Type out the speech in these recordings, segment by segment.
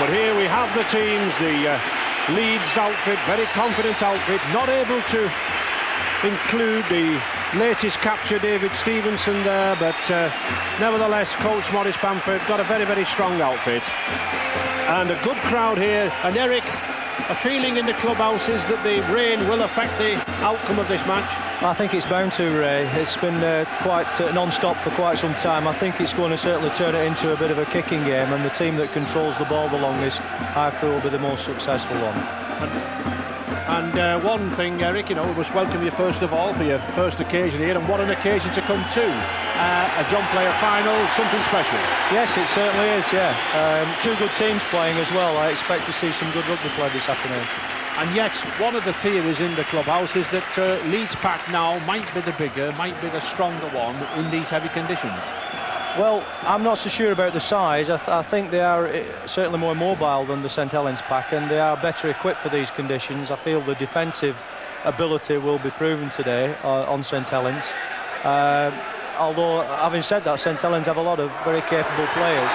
But here we have the teams, the Leeds outfit, very confident outfit, not able to include the latest capture, David Stevenson, there, but nevertheless, coach Maurice Bamford got a very, very strong outfit. And a good crowd here. And Eric, a feeling in the clubhouse is that the rain will affect the outcome of this match. I think it's bound to, Ray. It's been quite non-stop for quite some time. I think it's going to certainly turn it into a bit of a kicking game, and the team that controls the ball the longest, I feel, will be the most successful one. And one thing, Eric, you know, we must welcome you first of all for your first occasion here, and what an occasion to come to. A John Player final, something special. Yes, it certainly is, yeah. Two good teams playing as well. I expect to see some good rugby play this afternoon. And yet, one of the theories in the clubhouse is that Leeds pack now might be the bigger, might be the stronger one in these heavy conditions. Well, I'm not so sure about the size. I think they are certainly more mobile than the St Helens pack, and they are better equipped for these conditions. I feel the defensive ability will be proven today on St Helens. Although, having said that, St Helens have a lot of very capable players.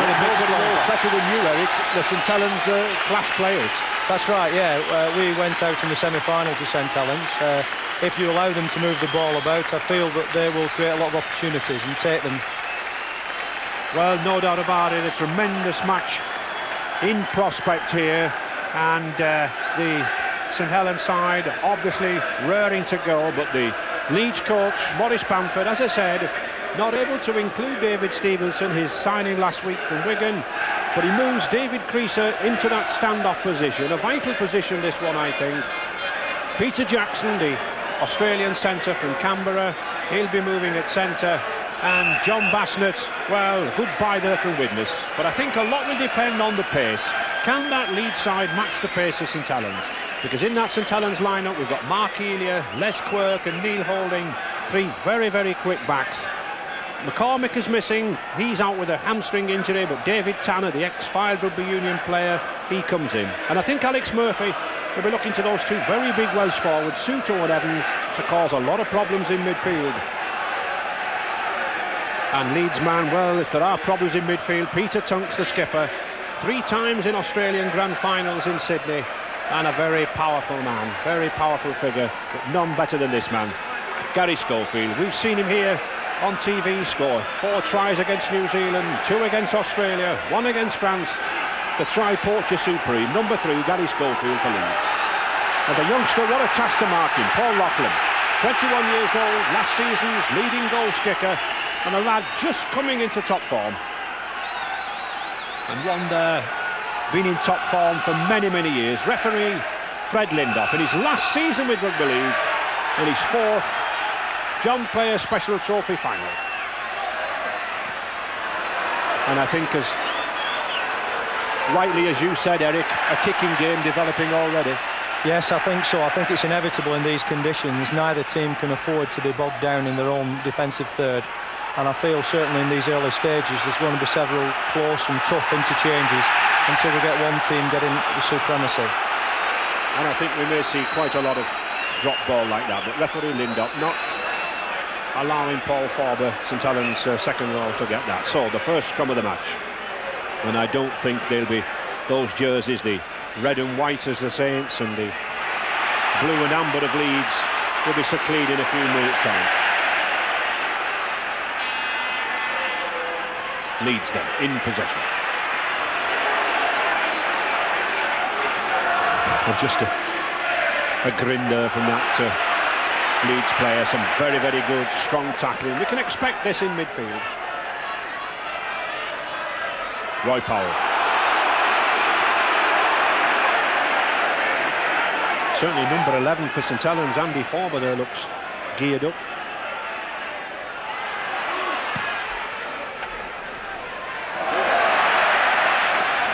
Nobody knows better than you, Eric, the St Helens class players. That's right, yeah. We went out in the semi-final to St Helens. If you allow them to move the ball about, I feel that they will create a lot of opportunities and take them. Well, no doubt about it, a tremendous match in prospect here, and the St Helens side obviously raring to go, but the Leeds coach, Maurice Bamford, as I said, not able to include David Stevenson, his signing last week from Wigan, but he moves David Creaser into that standoff position, a vital position this one, I think. Peter Jackson, the Australian centre from Canberra, he'll be moving at centre. And John Bassnett, well, goodbye there from Widnes. But I think a lot will depend on the pace. Can that Leeds side match the pace of St Helens? Because in that St Helens lineup, we've got Mark Elia, Les Quirk and Neil Holding, three very, very quick backs. McCormick is missing, he's out with a hamstring injury, but David Tanner, the ex-Fylde Rugby Union player, he comes in. And I think Alex Murphy will be looking to those two very big Welsh forwards, Souto and Evans, to cause a lot of problems in midfield. And Leeds man, well, if there are problems in midfield, Peter Tunks, the skipper, 3 times in Australian Grand Finals in Sydney, and a very powerful man, very powerful figure, but none better than this man, Gary Schofield. We've seen him here on TV score 4 tries against New Zealand, 2 against Australia, 1 against France. The tri-poacher supreme, number 3, Gary Schofield for Leeds. And the youngster, what a task to mark him, Paul Loughlin, 21 years old, last season's leading goal kicker, and a lad just coming into top form. And one there, been in top form for many, many years. Referee Fred Lindop in his last season with Rugby League, in his 4th John Player Special Trophy final. And I think, as rightly as you said, Eric, a kicking game developing already. Yes, I think so. I think it's inevitable in these conditions. Neither team can afford to be bogged down in their own defensive third. And I feel certainly in these early stages there's going to be several close and tough interchanges until we get one team getting the supremacy. And I think we may see quite a lot of drop ball like that, but referee Lindop not allowing Paul Forber, St Helens second row, to get that. So the first scrum of the match, and I don't think they'll be those jerseys, the red and white as the Saints and the blue and amber of Leeds, will be so clean in a few minutes' time. Leeds then in possession. And just a grin there from that Leeds player. Some very, very good, strong tackling. We can expect this in midfield. Roy Powell. Certainly number 11 for St Helens, Andy Forber there looks geared up.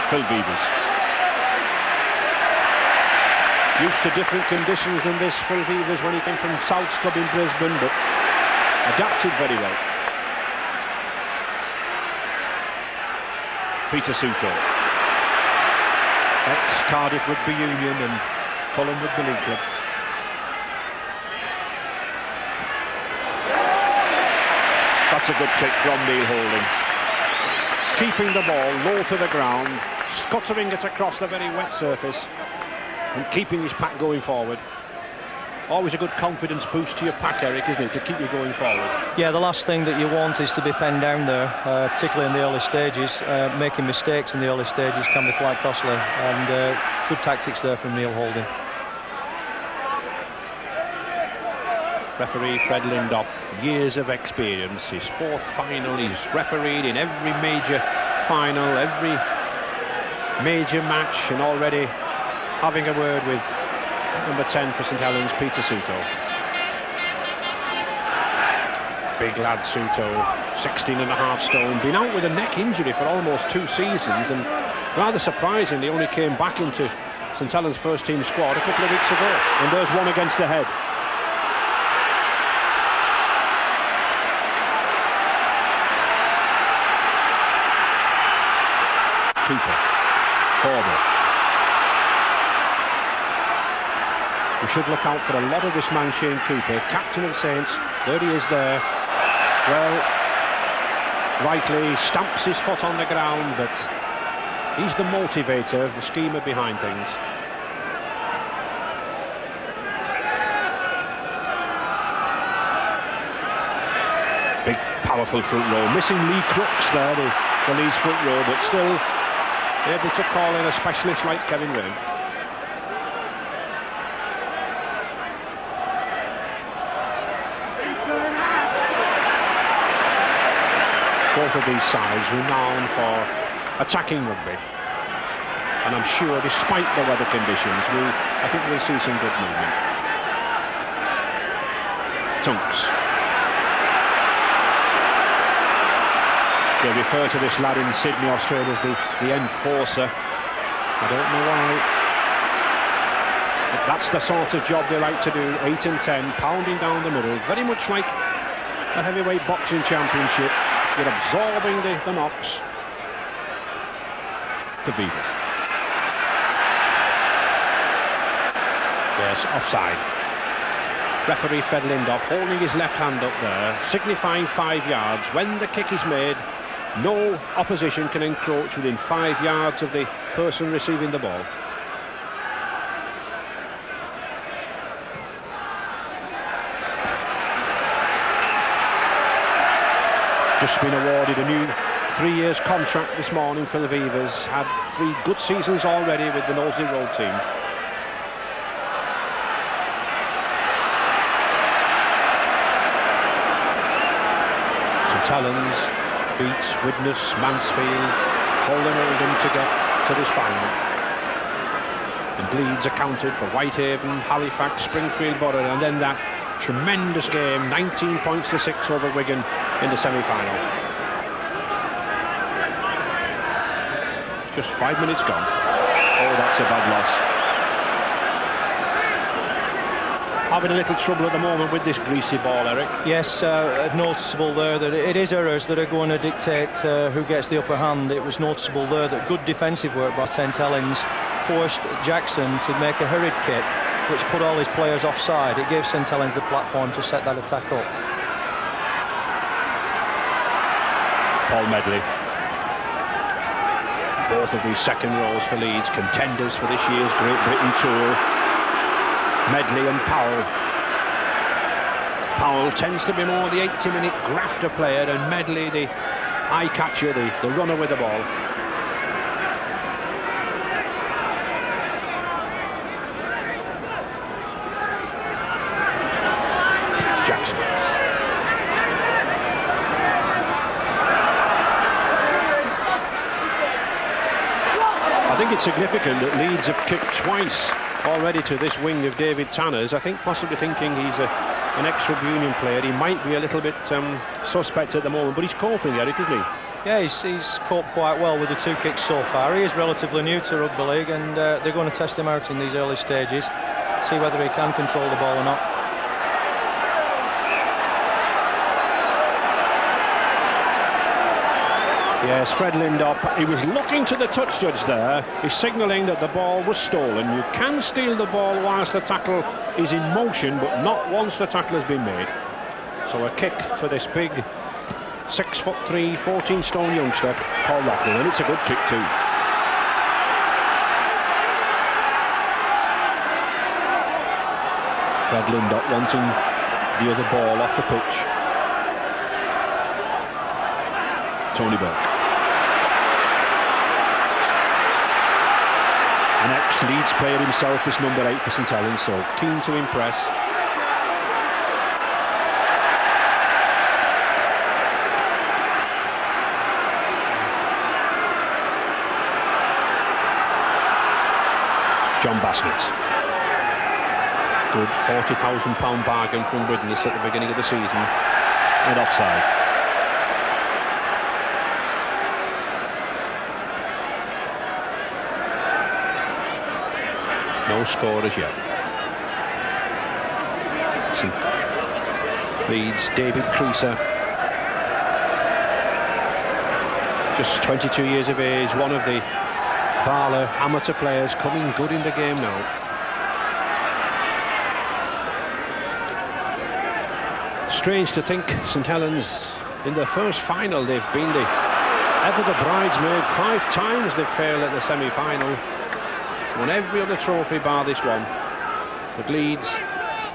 Phil Beavers. Used to different conditions than this, Phil Beavers, when he came from South's club in Brisbane, but adapted very well. Peter Souto, ex-Cardiff Rugby Union and Fulham Rugby League club. That's a good kick from Neil Holding. Keeping the ball low to the ground, scuttering it across the very wet surface and keeping his pack going forward. Always a good confidence boost to your pack, Eric, isn't it, to keep you going forward? Yeah, the last thing that you want is to be penned down there, particularly in the early stages. Making mistakes in the early stages can be quite costly, and good tactics there from Neil Holding. Referee Fred Lindop, years of experience, his 4th final. He's refereed in every major final, every major match, and already having a word with number 10 for St Helens, Peter Suto. Big lad Suto, 16.5 stone, been out with a neck injury for almost 2 seasons, and rather surprisingly only came back into St Helens' first team squad a couple of weeks ago. And there's one against the head. Cooper, forward. We should look out for a lot of this man, Shane Cooper, captain of Saints. There he is there. Well, rightly stamps his foot on the ground, but he's the motivator, the schemer behind things. Big, powerful front row. Missing Lee Crooks there, the Leeds front row, but still able to call in a specialist like Kevin Wayne. Both of these sides renowned for attacking rugby, and I'm sure despite the weather conditions I think we'll see some good movement. Tunks. They refer to this lad in Sydney, Australia as the enforcer. I don't know why, but that's the sort of job they like to do. 8 and 10, pounding down the middle, very much like a heavyweight boxing championship. You're absorbing the knocks to Vivas. Yes, offside. Referee Fred Lindop holding his left hand up there, signifying 5 yards. When the kick is made, no opposition can encroach within 5 yards of the person receiving the ball. Just been awarded a new 3-year contract this morning for the Vivas. Had 3 good seasons already with the Knowsley Road team. St Helens beats Widnes, Mansfield, Holden Oldham to get to this final. And Leeds accounted for Whitehaven, Halifax, Springfield, Borough, and then that tremendous game, 19 points to 6 over Wigan in the semi-final. Just 5 minutes gone. Oh, that's a bad loss. Having a little trouble at the moment with this greasy ball, Eric. Yes, noticeable there that it is errors that are going to dictate who gets the upper hand. It was noticeable there that good defensive work by St Helens forced Jackson to make a hurried kick, which put all his players offside. It gave St Helens the platform to set that attack up. Paul Medley. Both of these second rows for Leeds, contenders for this year's Great Britain Tour. Medley and Powell. Powell tends to be more the 80-minute grafter player, and Medley the eye catcher, the runner with the ball. Jackson. I think it's significant that Leeds have kicked twice already to this wing of David Tanner's. I think possibly thinking he's an ex-Union player. He might be a little bit suspect at the moment, but he's coping, Eric, isn't he? Yeah, he's coped quite well with the 2 kicks so far. He is relatively new to rugby league, and they're going to test him out in these early stages, see whether he can control the ball or not. Yes, Fred Lindop, he was looking to the touch judge there. He's signalling that the ball was stolen. You can steal the ball whilst the tackle is in motion, but not once the tackle has been made. So a kick for this big 6'3", 14-stone youngster, Paul Loughlin, and it's a good kick too. Fred Lindop wanting the other ball off the pitch. Tony Burke. An ex-Leeds player himself, this number 8 for St Helens, so keen to impress. John Bassett. Good £40,000 bargain from Widnes at the beginning of the season, and offside. No score as yet. Leeds, David Creaser, just 22 years of age, one of the Barlow amateur players, coming good in the game now. Strange to think St Helens, in their first final, they've been ever the bridesmaid. 5 times they've failed at the semi-final. Won every other trophy bar this one. But Leeds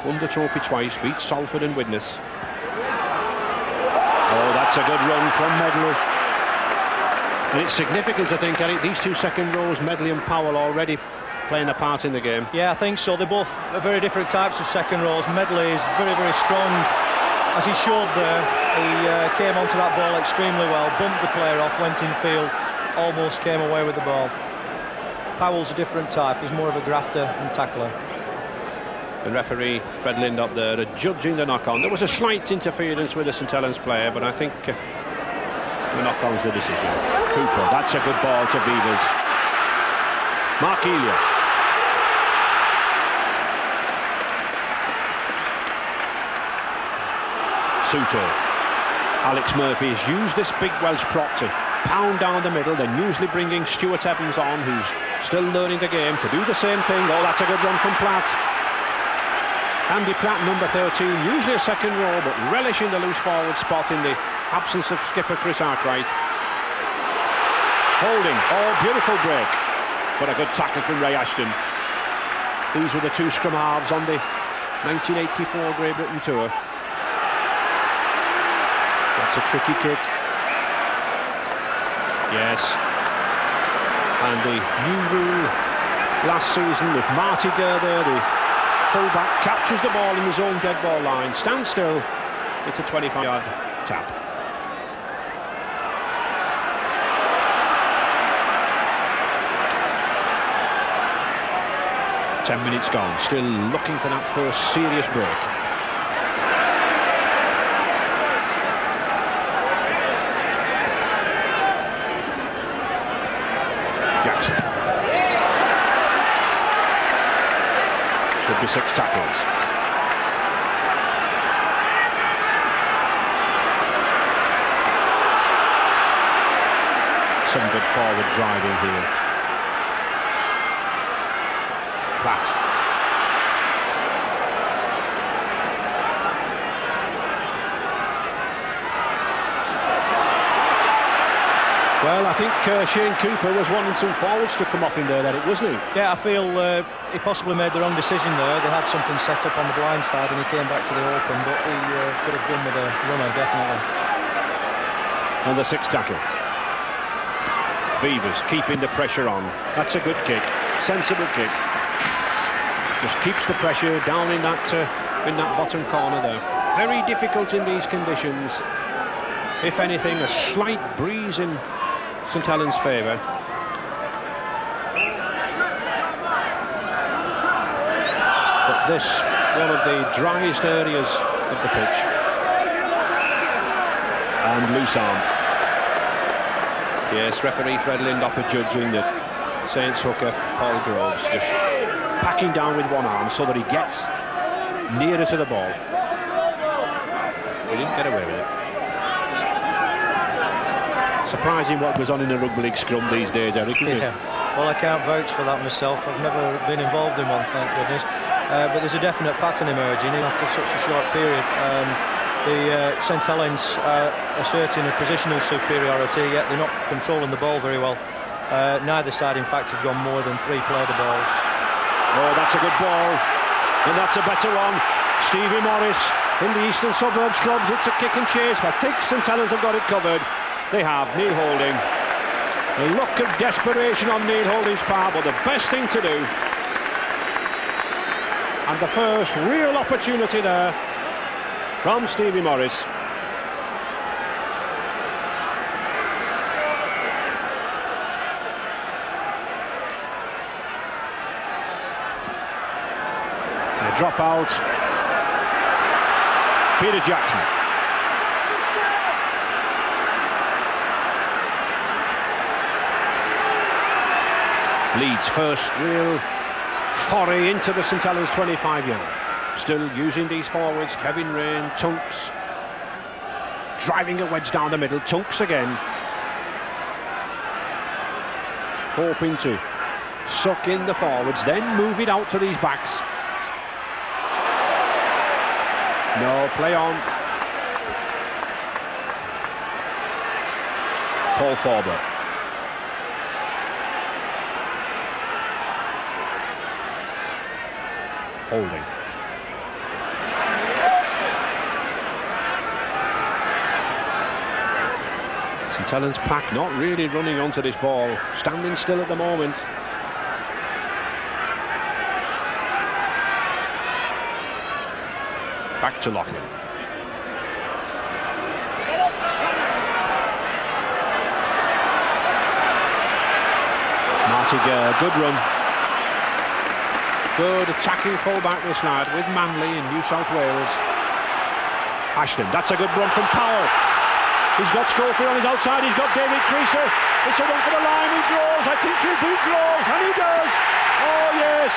won the trophy twice, beat Salford and Widnes. Oh, that's a good run from Medley. And it's significant to think, Eric, these 2 second rows, Medley and Powell, already playing a part in the game. Yeah, I think so. They're both very different types of second rows. Medley is very, very strong. As he showed there, he came onto that ball extremely well, bumped the player off, went in field, almost came away with the ball. Powell's a different type. He's more of a grafter and tackler. The referee, Fred Lindop, there, judging the knock-on. There was a slight interference with the St Helens player, but I think the knock-on's the decision. Cooper, that's a good ball to Beavers. Mark Elia. Suto. Alex Murphy has used this big Welsh prop to pound down the middle, then usually bringing Stuart Evans on, who's still learning the game, to do the same thing. Oh, that's a good run from Platt. Andy Platt, number 13, usually a second row, but relishing the loose forward spot in the absence of skipper Chris Arkwright. Holding, oh, beautiful break, but a good tackle from Ray Ashton. These were the 2 scrum halves on the 1984 Great Britain Tour. That's a tricky kick. Yes. And the new rule last season, if Marty Gerder, the full-back, captures the ball in his own dead ball line, stands still, it's a 25-yard tap. Ten minutes gone, still looking for that first serious break. Jackson. Should be 6 tackles. Some good forward driving here. Platt. Well, I think Shane Cooper was wanting some forwards to come off in there, Eric, wasn't he? Yeah, I feel he possibly made the wrong decision there. They had something set up on the blind side and he came back to the open, but he could have done with a runner, definitely. And the 6th tackle. Beavers keeping the pressure on. That's a good kick, sensible kick. Just keeps the pressure down in that bottom corner there. Very difficult in these conditions. If anything, a slight breeze in St Helens' favour. But this, one of the driest areas of the pitch. And loose arm. Yes, referee Fred Lindop judging that Saints hooker Paul Groves just packing down with one arm so that he gets nearer to the ball. He didn't get away with it. Surprising what goes on in a rugby league scrum these days, Eric, isn't it? Well, I can't vouch for that myself. I've never been involved in one, thank goodness. But there's a definite pattern emerging after such a short period. The St Helens asserting a positional superiority, yet they're not controlling the ball very well. Neither side, in fact, have gone more than 3 play the balls. Oh, that's a good ball. And that's a better one. Stevie Morris in the Eastern Suburbs clubs. It's a kick and chase, but I think St Helens have got it covered. They have. Neil Holding. A look of desperation on Neil Holding's part, but the best thing to do. And the first real opportunity there from Stevie Morris. A drop out. Peter Jackson. Leeds' first real foray into the St Helens 25-yard. Still using these forwards, Kevin Rain, Tunks, driving a wedge down the middle, Tunks again, hoping to suck in the forwards, then move it out to these backs. No, play on. Paul Forber. Holding. St Helens pack not really running onto this ball, standing still at the moment. Back to Loughlin. Marty Gare, good run. Good attacking fullback this lad with Manly in New South Wales. Ashton, that's a good run from Powell. He's got Schofield on his outside, he's got David Creaser. It's a run for the line, he draws, I think he'll beat Groves, and he does. Oh yes,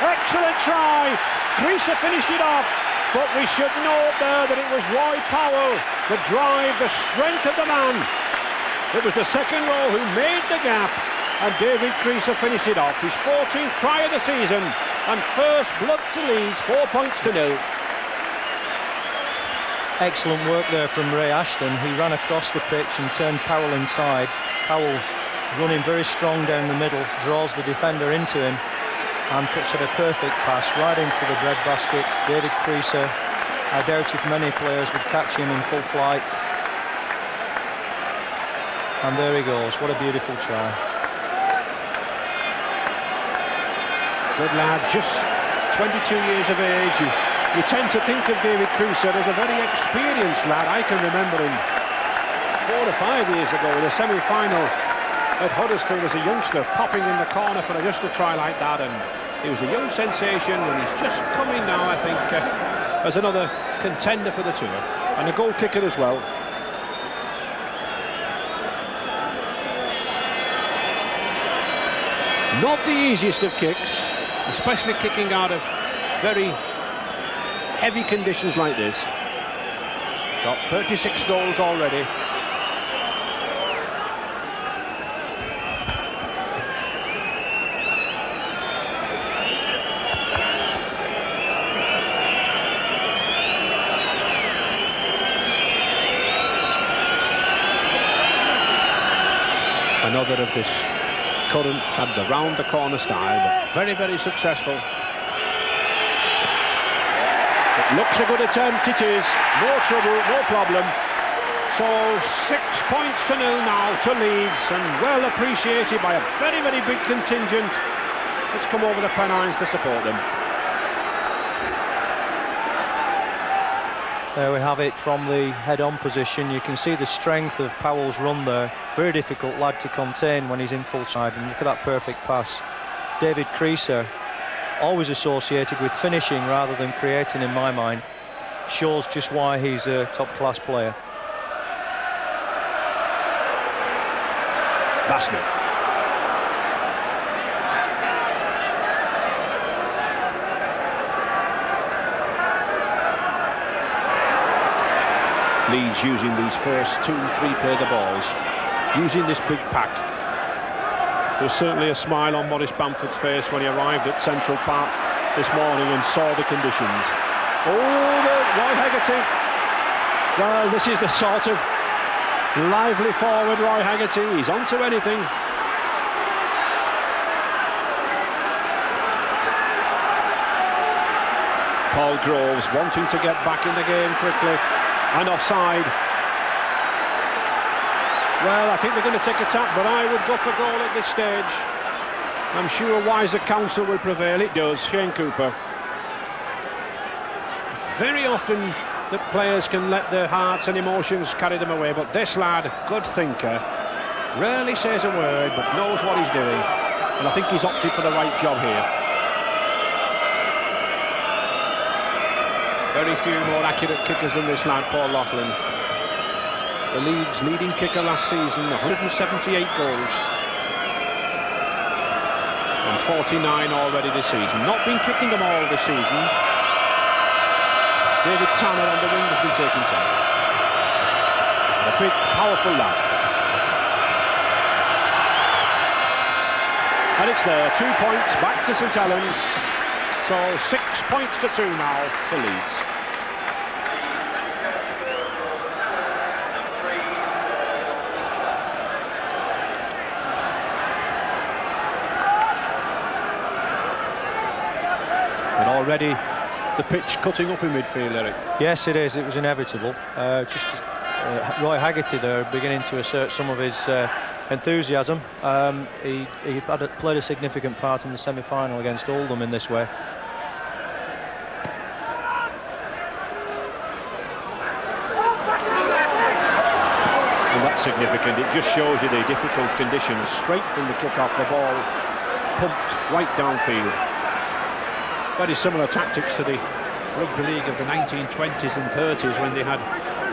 excellent try. Creaser finished it off, but we should note there that it was Roy Powell, the drive, the strength of the man. It was the second row who made the gap, and David Creaser finished it off. His 14th try of the season, and first blood to Leeds, 4 points to 0. Excellent work there from Ray Ashton. He ran across the pitch and turned Powell inside. Powell running very strong down the middle, draws the defender into him and puts it a perfect pass right into the breadbasket. David Creaser, I doubt if many players would catch him in full flight. And there he goes, what a beautiful try. Good lad, just 22 years of age. You tend to think of David Creaser as a very experienced lad. I can remember him 4 or 5 years ago in a semi-final at Huddersfield as a youngster, popping in the corner for just a try like that, and he was a young sensation, and he's just coming now, I think, as another contender for the tour, and a goal kicker as well. Not the easiest of kicks, especially kicking out of very heavy conditions like this. Got 36 goals already. Another of this current and the round the corner style, but very, very successful. It looks a good attempt, it is. No trouble, no problem. So 6 points to 0 now to Leeds, and well appreciated by a very, very big contingent that's come over the Pennines to support them. There we have it from the head-on position. You can see the strength of Powell's run there. Very difficult lad to contain when he's in full side, and look at that perfect pass. David Creaser, always associated with finishing rather than creating in my mind, shows just why he's a top-class player. Basnett. Leeds using these first 2 and 3 play the balls, using this big pack. There was certainly a smile on Maurice Bamford's face when he arrived at Central Park this morning and saw the conditions. Oh, Roy Hegarty. Well, this is the sort of lively forward Roy Hegarty. He's on to anything. Paul Groves wanting to get back in the game quickly, and offside. Well, I think they're going to take a tap, but I would go for goal at this stage. I'm sure wiser counsel will prevail. It does. Shane Cooper. Very often that players can let their hearts and emotions carry them away, but this lad, good thinker, rarely says a word but knows what he's doing, and I think he's opted for the right job here. Very few more accurate kickers than this lad, Paul Loughlin. The Leeds leading kicker last season, 178 goals. And 49 already this season. Not been kicking them all this season. David Tanner on the wing has been taking some. And a big, powerful lad. And it's there, 2 points back to St Helens. So 6 points to 2 now for Leeds. And already the pitch cutting up in midfield, Eric. Yes, it is. It was inevitable. Roy Haggerty there beginning to assert some of his enthusiasm. He played a significant part in the semi-final against Oldham in this way. And that's significant. It just shows you the difficult conditions. Straight from the kick-off, the ball pumped right downfield. Very similar tactics to the rugby league of the 1920s and 30s, when they had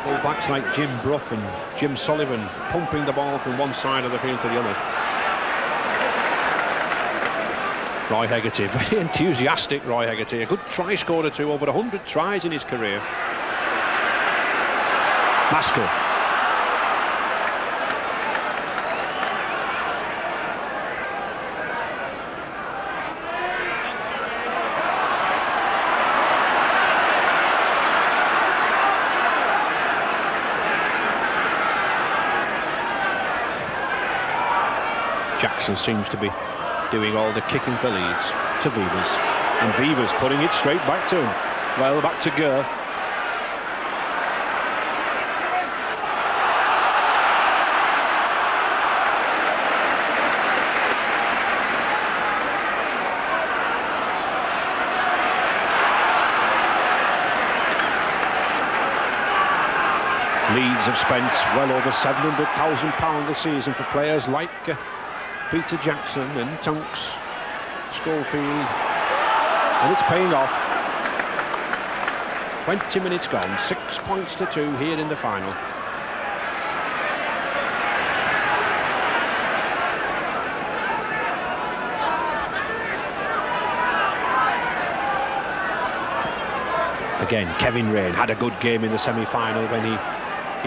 full-backs like Jim Brough and Jim Sullivan pumping the ball from one side of the field to the other. Roy Haggerty, very enthusiastic Roy Haggerty, a good try scorer too, over 100 tries in his career. Maskell. Jackson seems to be doing all the kicking for Leeds to Vivers, and Vivers putting it straight back to him. Well, back to Gurr. Leeds have spent well over £700,000 this season for players like Peter Jackson and Tunks, Schofield, and it's paying off. 20 minutes gone, 6 points to 2 here in the final. Again, Kevin Rain had a good game in the semi-final when he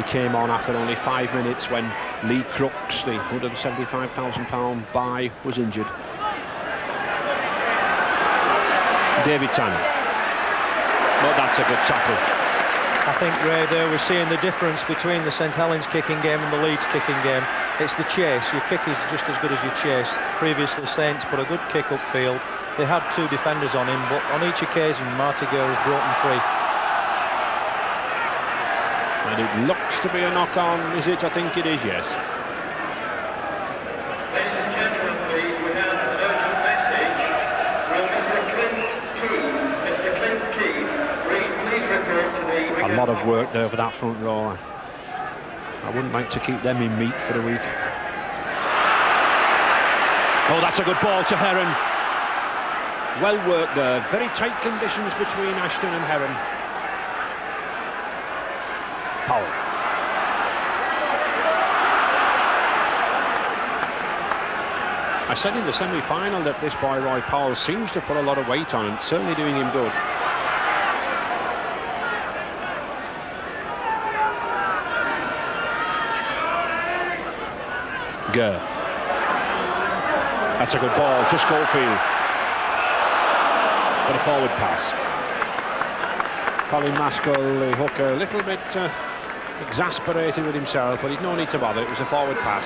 came on after only 5 minutes, when Lee Crooks, the £175,000 buy, was injured. David Tanner. Well, that's a good tackle. I think, Ray, there we're seeing the difference between the St Helens kicking game and the Leeds kicking game. It's the chase. Your kick is just as good as your chase. Previously, Saints put a good kick upfield. They had 2 defenders on him, but on each occasion, Marty Gurr has broken free. And it looks to be a knock-on, is it? I think it is, yes. Ladies and gentlemen, please, we have an urgent message. Will Mr. Clint Keith please report to the... A lot of work there for that front row. I wouldn't like to keep them in meat for the week. Oh, that's a good ball to Heron. Well worked there. Very tight conditions between Ashton and Heron. Powell. I said in the semi-final that this boy Roy Powell seems to put a lot of weight on, and it's certainly doing him good. Gurr. That's a good ball to Schofield. But a forward pass. Colin Maskell, the hooker, a little bit exasperated with himself, but he'd no need to bother. It was a forward pass.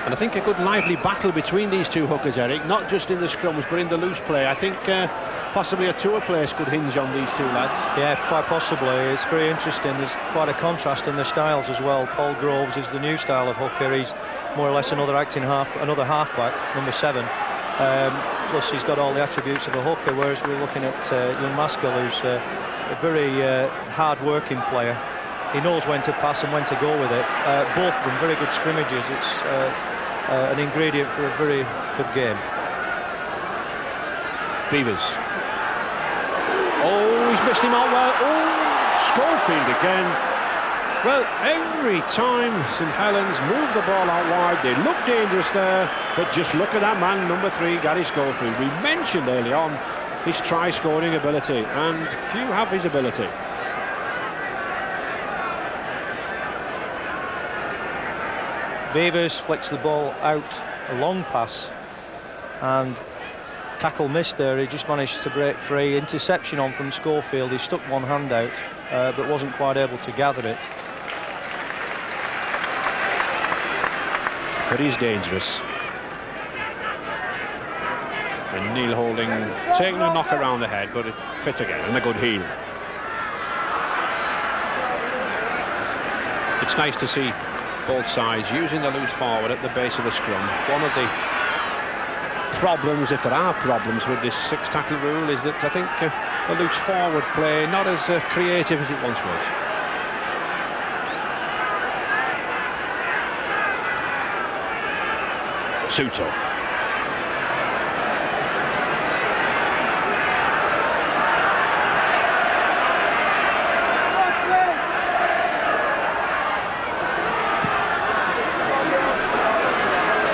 And I think a good lively battle between these two hookers, Eric, not just in the scrums but in the loose play. I think possibly a tour place could hinge on these two lads. Yeah, quite possibly. It's very interesting. There's quite a contrast in the styles as well. Paul Groves is the new style of hooker. He's more or less another halfback, number 7. Plus he's got all the attributes of a hooker, whereas we're looking at young Maskell, who's a very hard-working player. He knows when to pass and when to go with it. Both of them very good scrimmages. It's an ingredient for a very good game. Beavers. Oh, he's missed him out well. Oh, Schofield again. Well, every time St Helens move the ball out wide, they look dangerous there, but just look at that man, number 3, Gary Schofield. We mentioned early on his try-scoring ability, and few have his ability. Beavers flicks the ball out, a long pass, and tackle missed there. He just managed to break free. Interception on from Schofield. He stuck one hand out, but wasn't quite able to gather it. But he's dangerous. And Neil Holding taking a knock around the head, but it fit again, and a good heel. It's nice to see both sides using the loose forward at the base of the scrum. One of the problems, if there are problems with this 6-tackle rule, is that I think the loose forward play not as creative as it once was. Suto.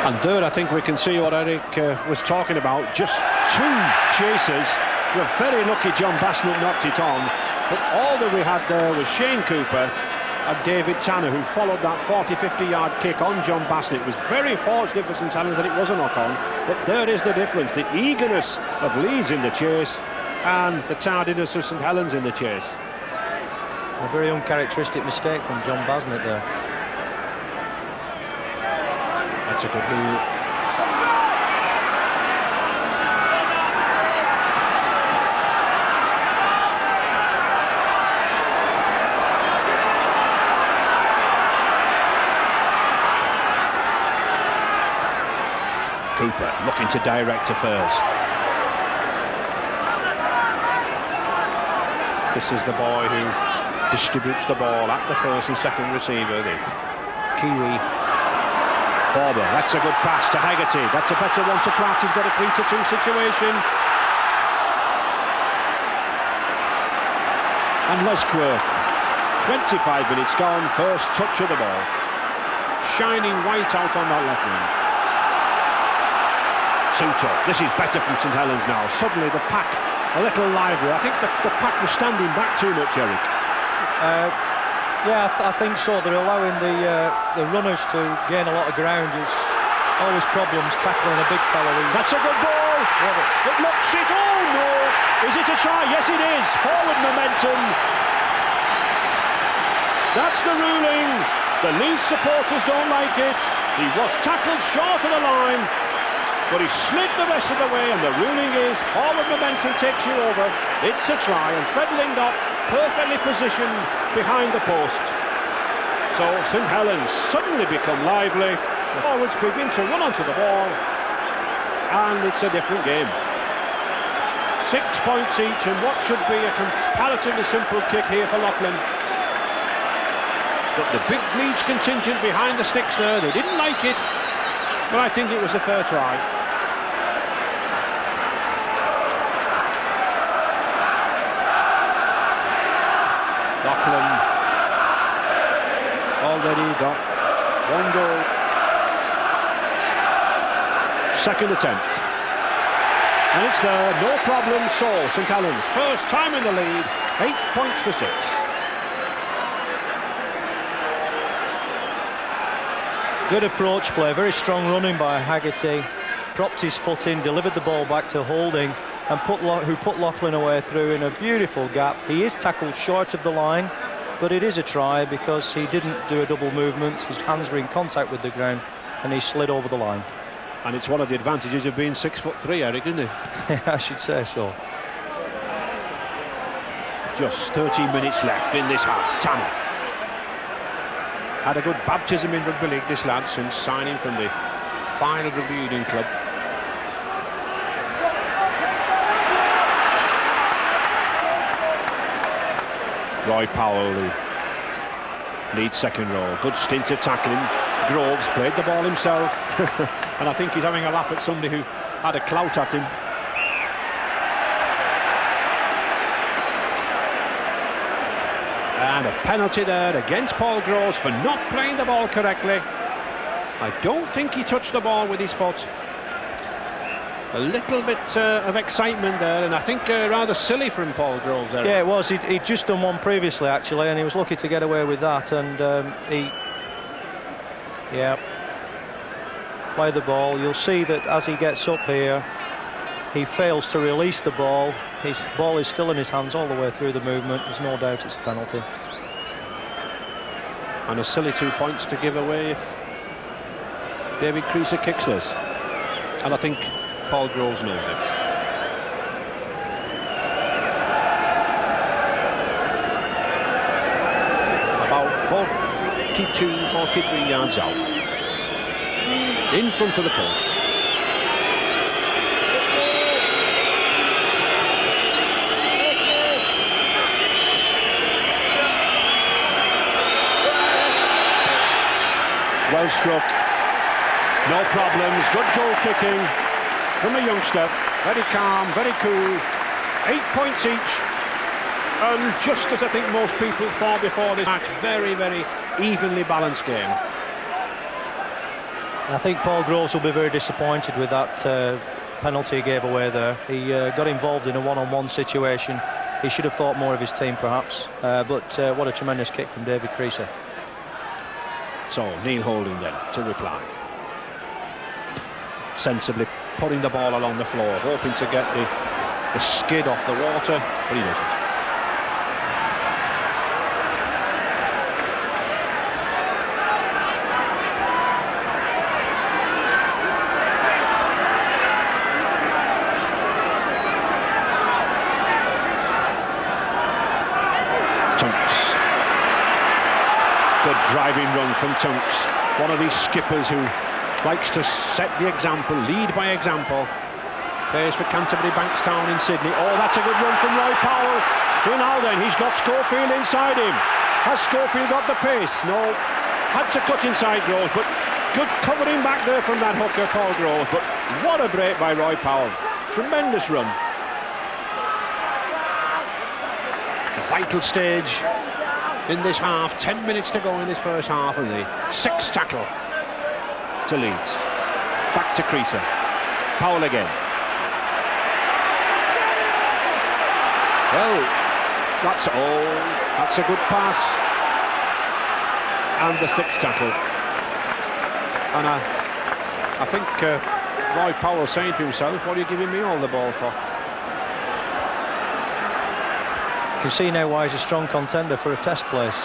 And there I think we can see what Eric was talking about. Just 2 chases. We're very lucky John Basnett knocked it on. But all that we had there was Shane Cooper and David Tanner, who followed that 40-50 yard kick on John Basnett. It was very fortunate for St Helens that it was a knock-on. But there is the difference. The eagerness of Leeds in the chase and the tardiness of St Helens in the chase. A very uncharacteristic mistake from John Basnett there. That's a good heel. Cooper looking to direct affairs. This is the boy who distributes the ball at the first and second receiver, the Kiwi Forber. That's a good pass to Haggerty. That's a better one to Platt. He's got a 3-2 situation. And Lesquworth, 25 minutes gone, first touch of the ball. Shining white out on that left wing. Suto. This is better from St Helens now. Suddenly the pack a little lively. I think the pack was standing back too much, Eric. Yeah, I think so. They're allowing the runners to gain a lot of ground. There's always problems tackling a big fella. That's a good ball. It looks it. Oh no! Is it a try? Yes, it is. Forward momentum. That's the ruling. The Leeds supporters don't like it. He was tackled short of the line, but he slid the rest of the way, and the ruling is forward momentum takes you over. It's a try, and Fred Lingdop perfectly positioned behind the post. So St Helens suddenly become lively. The forwards begin to run onto the ball, and it's a different game. 6 points each, and what should be a comparatively simple kick here for Loughlin. But the big Leeds contingent behind the sticks there, they didn't like it, but I think it was a fair try. Loughlin already got 1 goal. Second attempt. And it's there, no problem. So St Helens, first time in the lead, 8 points to 6. Good approach play, very strong running by Haggerty. Propped his foot in, delivered the ball back to Holding, and who put Loughlin away through in a beautiful gap. He is tackled short of the line, but it is a try because he didn't do a double movement. His hands were in contact with the ground. and he slid over the line. And it's one of the advantages of being 6'3", Eric, isn't it? I should say so. Just 13 minutes left in this half. Tanner had a good baptism in rugby league, this lad, since signing from the final rugby union club. Roy Powell, the Leeds second row. Good stint of tackling. Groves played the ball himself. And I think he's having a laugh at somebody who had a clout at him. And a penalty there against Paul Groves for not playing the ball correctly. I don't think he touched the ball with his foot. A little bit of excitement there, and I think rather silly from Paul Groves there. Yeah, it was. He'd just done one previously, actually, and he was lucky to get away with that. And play the ball. You'll see that as he gets up here, he fails to release the ball. His ball is still in his hands all the way through the movement. There's no doubt it's a penalty. And a silly 2 points to give away if David Creaser kicks this. And I think Paul Groves knows it. About 42, 43 yards out. In front of the post. Well struck. No problems. Good goal kicking from a youngster. Very calm, very cool. 8 points each. And just as I think most people thought before this match, very, very evenly balanced game. I think Paul Groves will be very disappointed with that penalty he gave away there. He got involved in a one-on-one situation. He should have thought more of his team, perhaps. But what a tremendous kick from David Creaser. So Neil Holding then to reply. Sensibly putting the ball along the floor, hoping to get the skid off the water, but he doesn't. Driving run from Tunks, one of these skippers who likes to set the example, lead by example. Plays for Canterbury Bankstown in Sydney. Oh, that's a good run from Roy Powell. Well, now then, he's got Schofield inside him. Has Schofield got the pace? No. Had to cut inside Groves, but good covering back there from that hooker, Paul Groves. But what a break by Roy Powell. Tremendous run. A vital stage in this half. 10 minutes to go in this first half, and the sixth tackle to Leeds. Back to Creaser. Powell again. Well, that's a good pass. And the sixth tackle. And I think Roy Powell saying to himself, what are you giving me all the ball for? You can see now why he's a strong contender for a test place.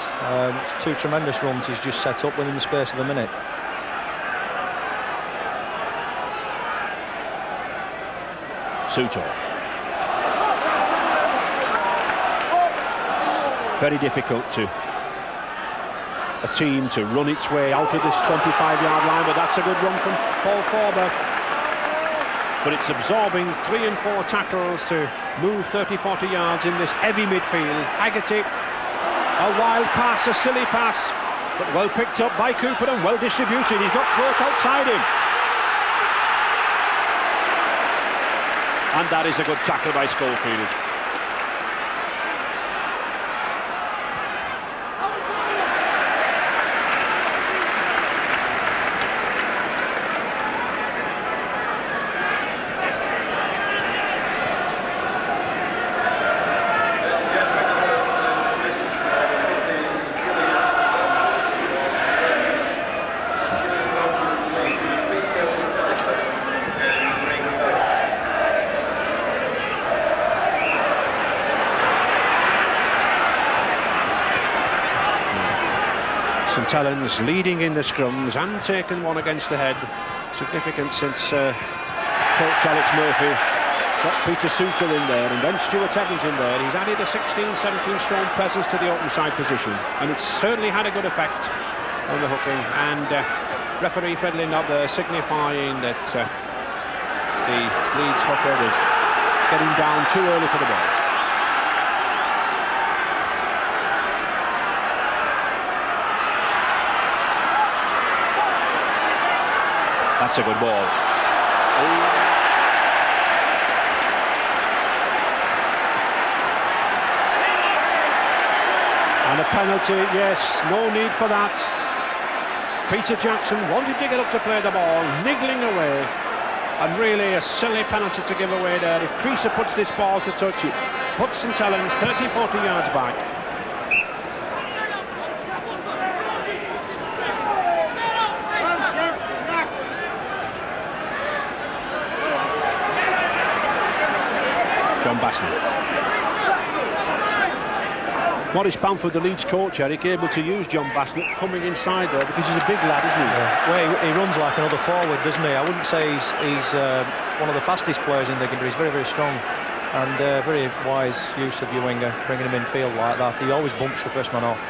Two tremendous runs he's just set up within the space of a minute. Sutor. Very difficult to a team to run its way out of this 25-yard line, but that's a good run from Paul Forber. But it's absorbing 3 and 4 tackles to move 30-40 yards in this heavy midfield. Haggerty, a wild pass, a silly pass, but well picked up by Cooper and well distributed. He's got Burke outside him. And that is a good tackle by Schofield. Helens leading in the scrums and taken one against the head. Significant since coach Alex Murphy got Peter Souter in there, and then Stuart Evans in there. He's added a 16-17 stone presence to the open side position, and it's certainly had a good effect on the hooking. And referee Fedlin not there, signifying that the Leeds hooker was getting down too early for the ball. That's a good ball. And a penalty, yes, no need for that. Peter Jackson wanted to get up to play the ball, niggling away, and really a silly penalty to give away there. If Creaser puts this ball to touch it, puts St Helens 30-40 yards back. John Bassnett. Maurice Bamford, the Leeds coach, Eric, able to use John Bassnett coming inside there because he's a big lad, isn't he? Yeah. Well, he runs like another forward, doesn't he? I wouldn't say he's one of the fastest players in the game, but he's very, very strong, and very wise use of your winger, bringing him in field like that. He always bumps the first man off.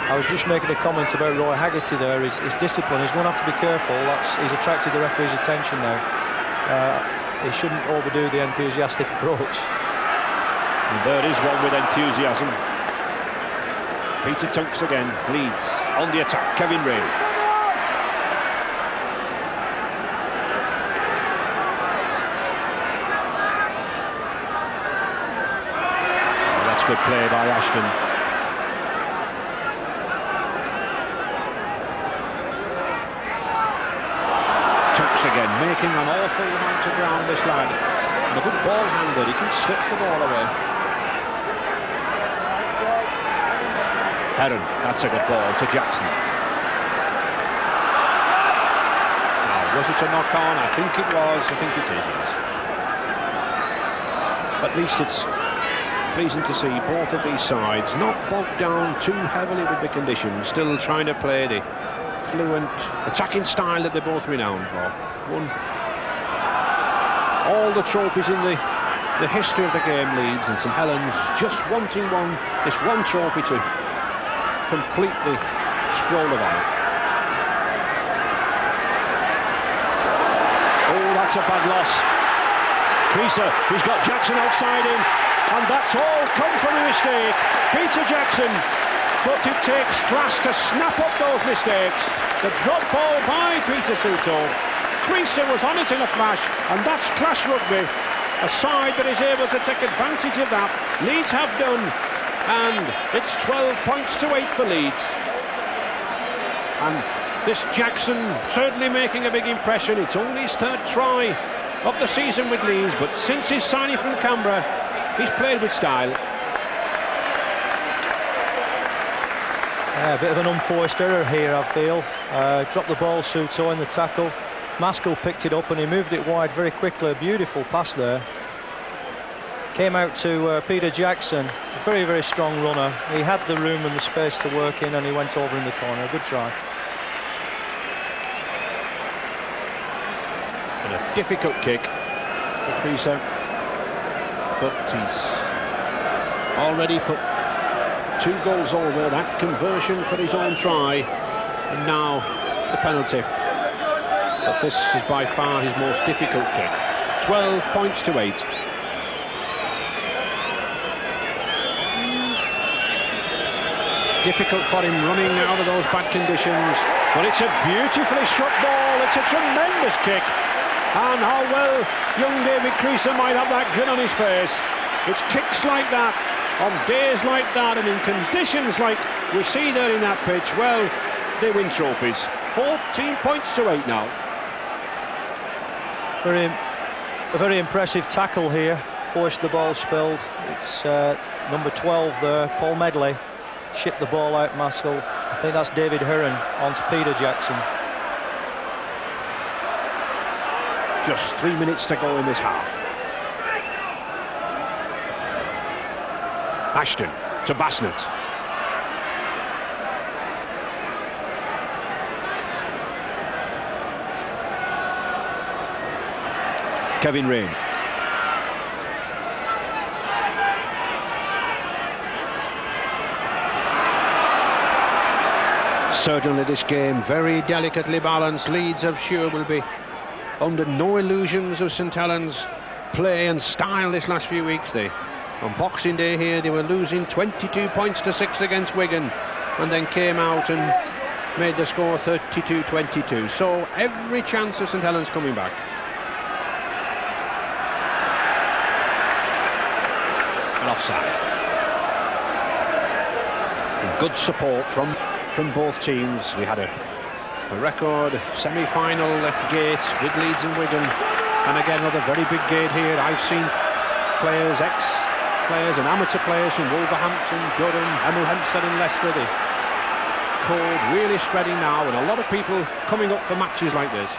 I was just making a comment about Roy Haggerty there. His discipline. He's going to have to be careful. He's attracted the referee's attention now. He shouldn't overdo the enthusiastic approach. And there is one with enthusiasm. Peter Tunks again, Leeds on the attack, Kevin Ray. Oh, that's good play by Ashton. Tunks again, making an awful amount of ground, this lad. And a good ball handler, he can slip the ball away. Heron, that's a good ball to Jackson. Now, was it a knock on? I think it was. I think it is, yes. At least it's pleasing to see both of these sides not bogged down too heavily with the conditions, still trying to play the fluent attacking style that they're both renowned for. Won all the trophies in the history of the game, Leeds, and St Helens just wanting this one trophy to completely scroll of honor. Oh, that's a bad loss. Creaser, he's got Jackson outside him, and that's all come from a mistake. Peter Jackson, but it takes class to snap up those mistakes. The drop ball by Peter Souter. Creaser was on it in a flash, and that's class rugby. A side that is able to take advantage of that. Leeds have done. And it's 12 points to 8 for Leeds. And this Jackson certainly making a big impression. It's only his third try of the season with Leeds, but since his signing from Canberra, he's played with style. A bit of an unforced error here, I feel. Dropped the ball, Souter in the tackle. Maskell picked it up and he moved it wide very quickly. A beautiful pass there. Came out to Peter Jackson, a very, very strong runner. He had the room and the space to work in, and he went over in the corner. A good try. And a difficult kick for Creaser, but he's already put 2 goals over. That conversion for his own try, and now the penalty. But this is by far his most difficult kick. 12 points to 8. Difficult for him running out of those bad conditions, but it's a beautifully struck ball. It's a tremendous kick, and how well young David Creaser might have that grin on his face. It's kicks like that, on days like that, and in conditions like we see there in that pitch, well, they win trophies. 14 points to 8 now. A very impressive tackle here. Forced the ball spilled. It's number 12 there, Paul Medley. Shipped the ball out, Maskell. I think that's David Heron onto Peter Jackson. Just 3 minutes to go in this half. Ashton to Bassnett. Kevin Rain. Certainly this game very delicately balanced. Leeds, I'm sure, will be under no illusions of St Helens' play and style this last few weeks. On Boxing Day here, they were losing 22 points to 6 against Wigan, and then came out and made the score 32-22. So every chance of St Helens coming back. And offside. And good support from both teams. We had a record semi-final gate with Leeds and Wigan, and again another very big gate here. I've seen players, ex-players and amateur players from Wolverhampton, Durham, Hemel Hempstead and Leicester. The cold really spreading now, and a lot of people coming up for matches like this.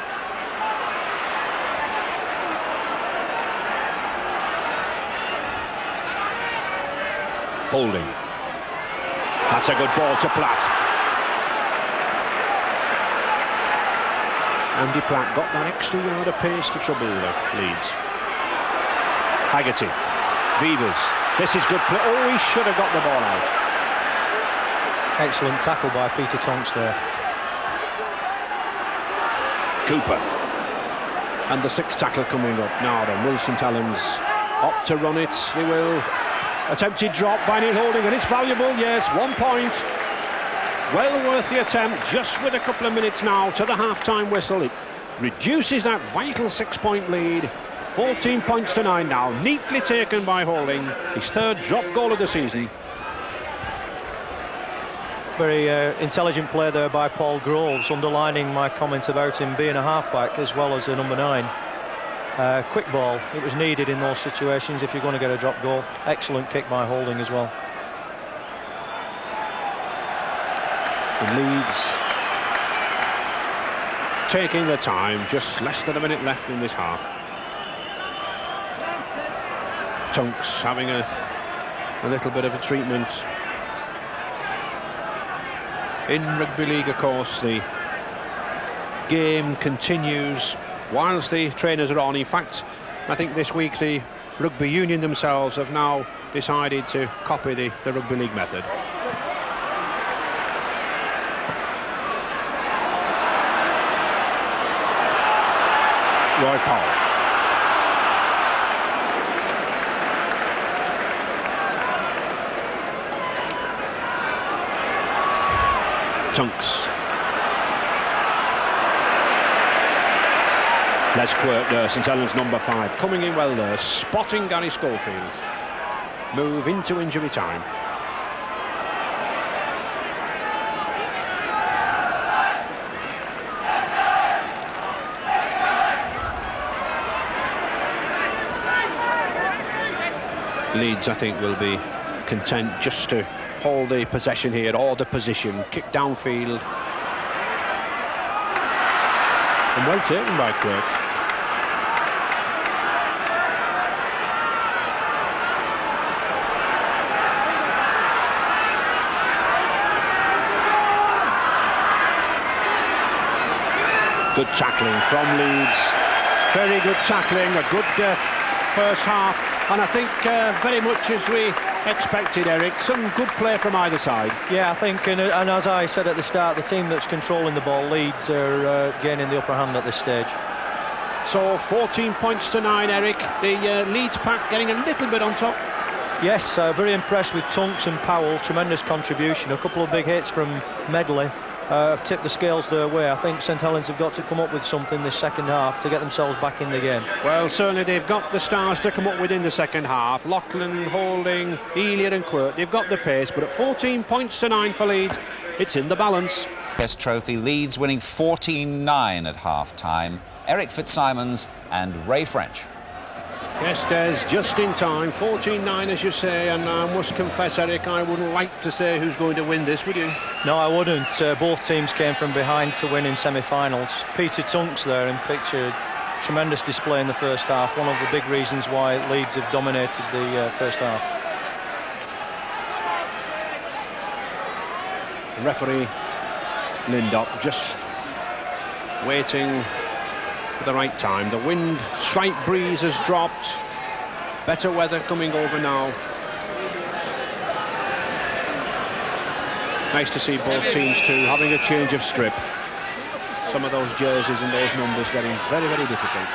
Holding. That's a good ball to Platt. Andy Platt got that extra yard of pace to trouble Leeds. Haggerty, Beavers, this is good play. Oh, he should have got the ball out. Excellent tackle by Peter Tonks there. Cooper. And the sixth tackle coming up now then. Will St Helens opt to run it? They will. Attempted drop by Neil Holding, and it's valuable, yes, 1 point. Well worth the attempt, just with a couple of minutes now to the half-time whistle. It reduces that vital 6-point lead. 14 points to 9 now. Neatly taken by Holding. His third drop goal of the season. Very intelligent play there by Paul Groves, underlining my comment about him being a halfback as well as a number 9. Quick ball, it was needed in those situations if you're going to get a drop goal. Excellent kick by Holding as well. And Leeds taking the time, just less than a minute left in this half. Tonks having a little bit of a treatment. In rugby league, of course, the game continues whilst the trainers are on. In fact, I think this week the rugby union themselves have now decided to copy the rugby league method. Roy Powell. Tonks. Les Quirk there, St Helens number 5, coming in well there, spotting Gary Schofield. Move into injury time. Leeds, I think, will be content just to hold the possession here, or the position, kick downfield. And well taken by Quirk. Good tackling from Leeds. Very good tackling, a good first half. And I think very much as we expected, Eric, some good play from either side. Yeah, I think, and as I said at the start, the team that's controlling the ball, Leeds, are gaining the upper hand at this stage. So 14 points to 9, Eric. The Leeds pack getting a little bit on top. Yes, very impressed with Tonks and Powell. Tremendous contribution. A couple of big hits from Medley have tipped the scales their way. I think St Helens have got to come up with something this second half to get themselves back in the game. Well, certainly they've got the stars to come up with in the second half. Lachlan, Holding, Elia and Quirk, they've got the pace, but at 14 points to 9 for Leeds, it's in the balance. Best trophy, Leeds winning 14-9 at half-time. Eric Fitzsimons and Ray French. Yes, Des, just in time, 14-9 as you say, and I must confess, Eric, I wouldn't like to say who's going to win this, would you? No, I wouldn't. Both teams came from behind to win in semi-finals. Peter Tonks there in picture, tremendous display in the first half, one of the big reasons why Leeds have dominated the first half. The referee, Lindop, just waiting at the right time. The wind, slight breeze has dropped. Better weather coming over now. Nice to see both teams too having a change of strip. Some of those jerseys and those numbers getting very, very difficult.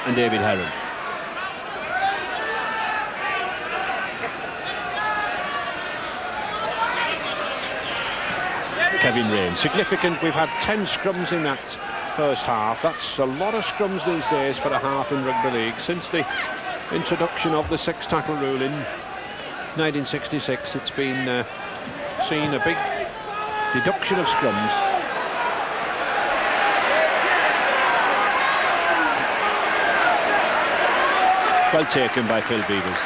And David Heron. Kevin Rain. Significant, we've had 10 scrums in that first half. That's a lot of scrums these days for a half in rugby league. Since the introduction of the 6-tackle rule in 1966, it's been seen a big deduction of scrums. Well taken by Phil Beavers.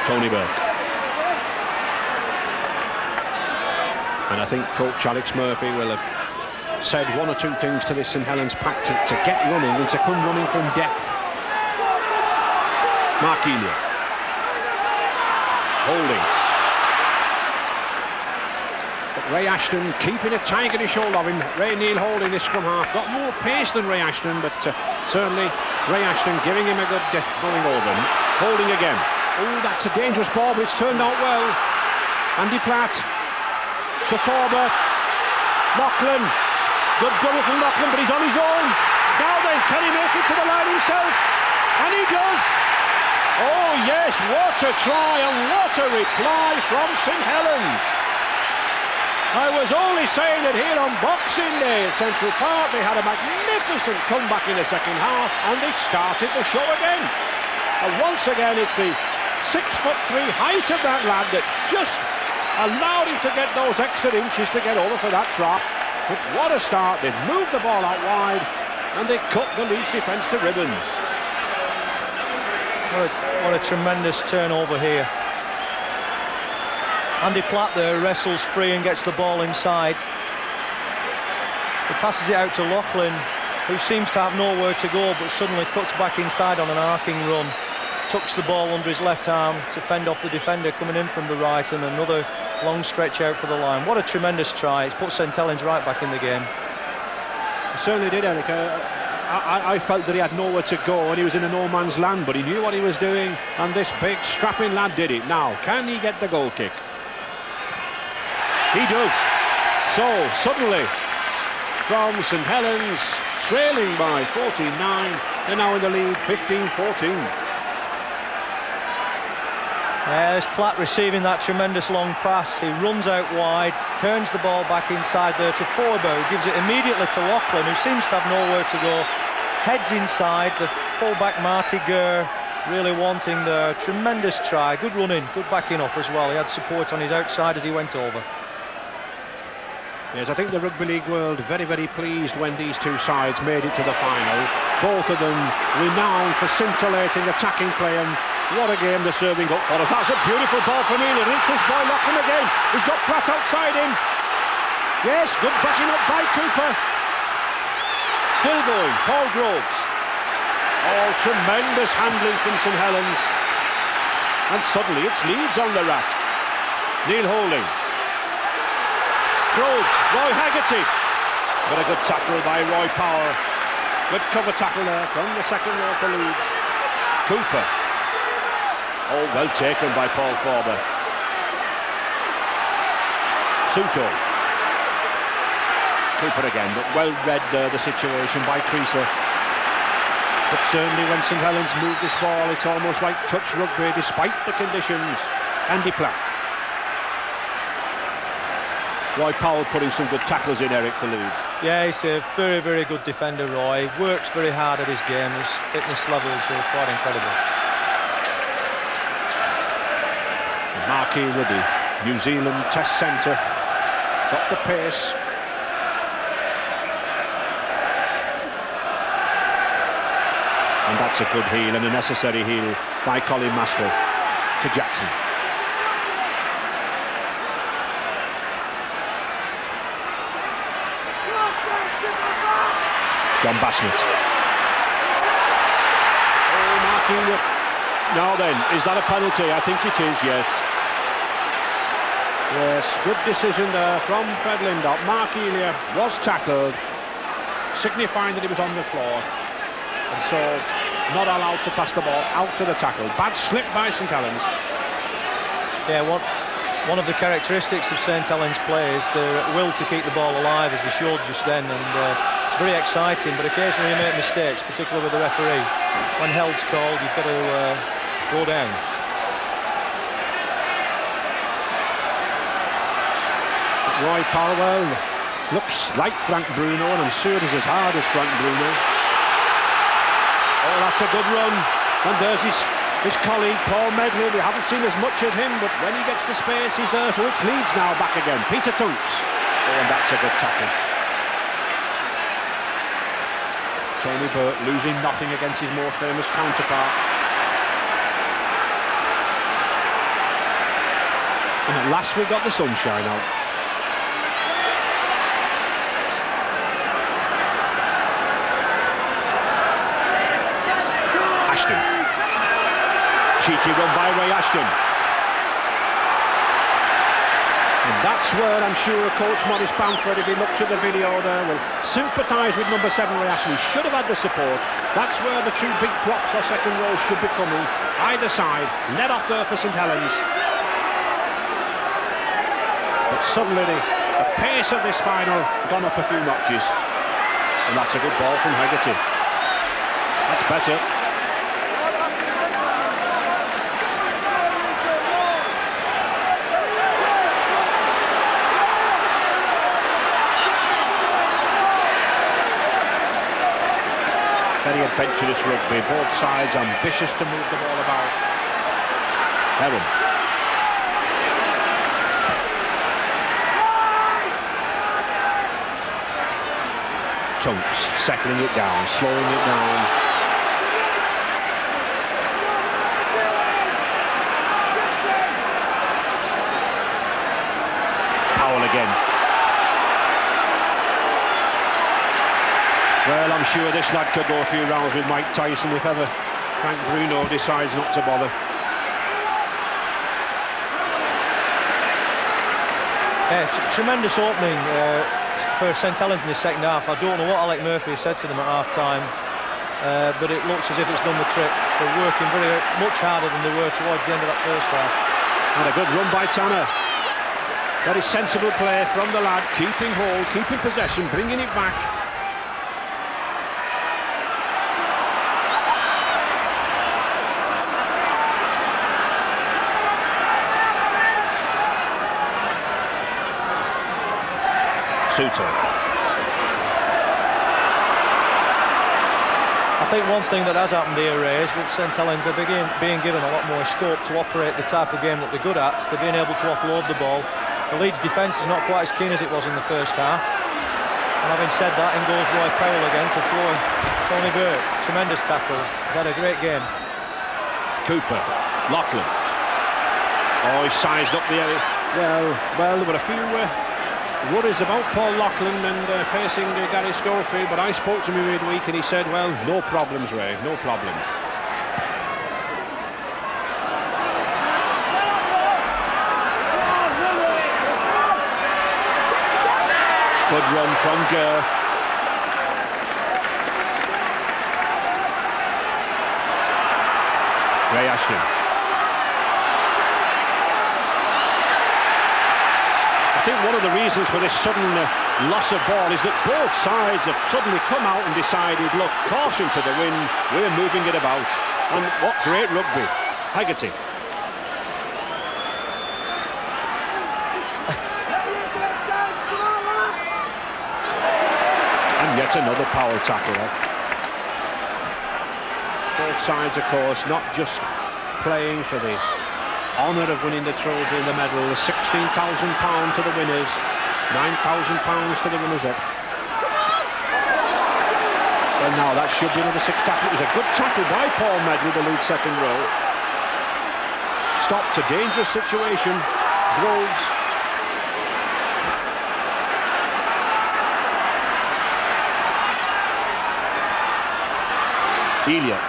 Tony Burke. And I think coach Alex Murphy will have said one or two things to this St Helens pack to get running and to come running from depth. Mark Elia. Holding. But Ray Ashton keeping a tigerish hold of him. Ray Neal holding this scrum half. Got more pace than Ray Ashton, but certainly Ray Ashton giving him a good going over him. Holding again. Oh, that's a dangerous ball, but it's turned out well. Andy Platt to Forber. Lachlan. Good double from Lachlan, but he's on his own. Now then, can he make it to the line himself? And he does. Oh yes, what a try and what a reply from St Helens. I was only saying that here on Boxing Day at Central Park they had a magnificent comeback in the second half and they started the show again. And once again it's the 6'3" height of that lad that just allowed him to get those extra inches to get over for that try. But what a start. They've moved the ball out wide and they cut the Leeds defence to ribbons. What a tremendous turnover here. Andy Platt there wrestles free and gets the ball inside. He passes it out to Lachlan, who seems to have nowhere to go, but suddenly cuts back inside on an arcing run. Tucks the ball under his left arm to fend off the defender coming in from the right, and another long stretch out for the line. What a tremendous try. It's put St Helens right back in the game. It certainly did, Eric. I felt that he had nowhere to go and he was in a no man's land, but he knew what he was doing, and this big strapping lad did it. Now, can he get the goal kick? He does. So, suddenly, from St Helens, trailing by 49, they're now in the lead, 15-14. There's Platt receiving that tremendous long pass. He runs out wide, turns the ball back inside there to Forbo, gives it immediately to Lachlan, who seems to have nowhere to go. Heads inside, the fullback Marty Gurr really wanting the tremendous try. Good running, good backing up as well. He had support on his outside as he went over. Yes, I think the Rugby League world very, very pleased when these two sides made it to the final. Both of them renowned for scintillating attacking play, and what a game they're serving up for us. That's a beautiful ball from Elia. It's this boy Lachlan again. He's got Pratt outside him. Yes, good backing up by Cooper. Still going, Paul Groves. Oh, tremendous handling from St Helens. And suddenly it's Leeds on the rack. Neil Holding. Groves, Roy Haggerty. But a good tackle by Roy Power. Good cover tackle there from the second row for Leeds. Cooper. Oh, well taken by Paul Forber. Suto. Cooper again, but well read the situation by Creaser. But certainly when St Helens move this ball, it's almost like touch rugby despite the conditions. Andy Platt. Roy Powell putting some good tackles in, Eric, for Leeds. Yeah, he's a very, very good defender, Roy. He works very hard at his game. His fitness levels are quite incredible. Marquis Ruddy, New Zealand Test Centre, got the pace. And that's a good heel and a necessary heel by Colin Maskell to Jackson. John Basnett. Oh, Marquis. Now then, is that a penalty? I think it is, yes. Yes, good decision there from Fred Lindop. Mark Elia was tackled, signifying that he was on the floor, and so not allowed to pass the ball out to the tackle. Bad slip by St Helens. Yeah, one of the characteristics of St Helens play is their will to keep the ball alive, as they showed just then, and it's very exciting, but occasionally you make mistakes, particularly with the referee. When held's called, you've got to go down. Roy Parwell looks like Frank Bruno, and I'm sure he's as hard as Frank Bruno. Oh, that's a good run. And there's his colleague, Paul Medley. We haven't seen as much of him, but when he gets the space, he's there. So it's Leeds now back again. Peter Tunks. Oh, and that's a good tackle. Tony Burt losing nothing against his more famous counterpart. And at last we got the sunshine out. Ashton. Cheeky run by Ray Ashton. And that's where I'm sure Coach Maurice Bamford, if he looked at the video there, will sympathise with number 7 Ray Ashton. He should have had the support. That's where the two big props for second row should be coming. Either side, net off there for St Helens. But suddenly the pace of this final gone up a few notches. And that's a good ball from Hegarty. That's better. Very adventurous rugby, both sides ambitious to move the ball about. Heron. Tunks settling it down, slowing it down. Powell again. Well, I'm sure this lad could go a few rounds with Mike Tyson if ever Frank Bruno decides not to bother. Yeah, it's a tremendous opening for St Helens in the second half. I don't know what Alec Murphy said to them at half-time, but it looks as if it's done the trick. They're working very much harder than they were towards the end of that first half. And a good run by Tanner. Very sensible play from the lad, keeping hold, keeping possession, bringing it back. I think one thing that has happened here, Ray, is that St Helens are being given a lot more scope to operate the type of game that they're good at. They're being able to offload the ball. The Leeds defence is not quite as keen as it was in the first half. And having said that, in goes Roy Powell again to throw Tony Burt. Tremendous tackle. He's had a great game. Cooper, Lachlan. Oh, he sized up the area. Well, there were a few worries about Paul Lachlan and facing Gary Schofield, but I spoke to him midweek and he said, well, no problems, Ray, no problem. Good run from Gurr. Ray Ashton. I think one of the reasons for this sudden loss of ball is that both sides have suddenly come out and decided, look, caution to the wind, we're moving it about. And what great rugby. Hegarty. And yet another power tackle. Both sides, of course, not just playing for the honour of winning the trophy and the medal. £16,000 to the winners, £9,000 to the runners-up. Well, now that should be another 6 tackle. It was a good tackle by Paul Medley, the lead second row. Stopped a dangerous situation. Groves. Elia.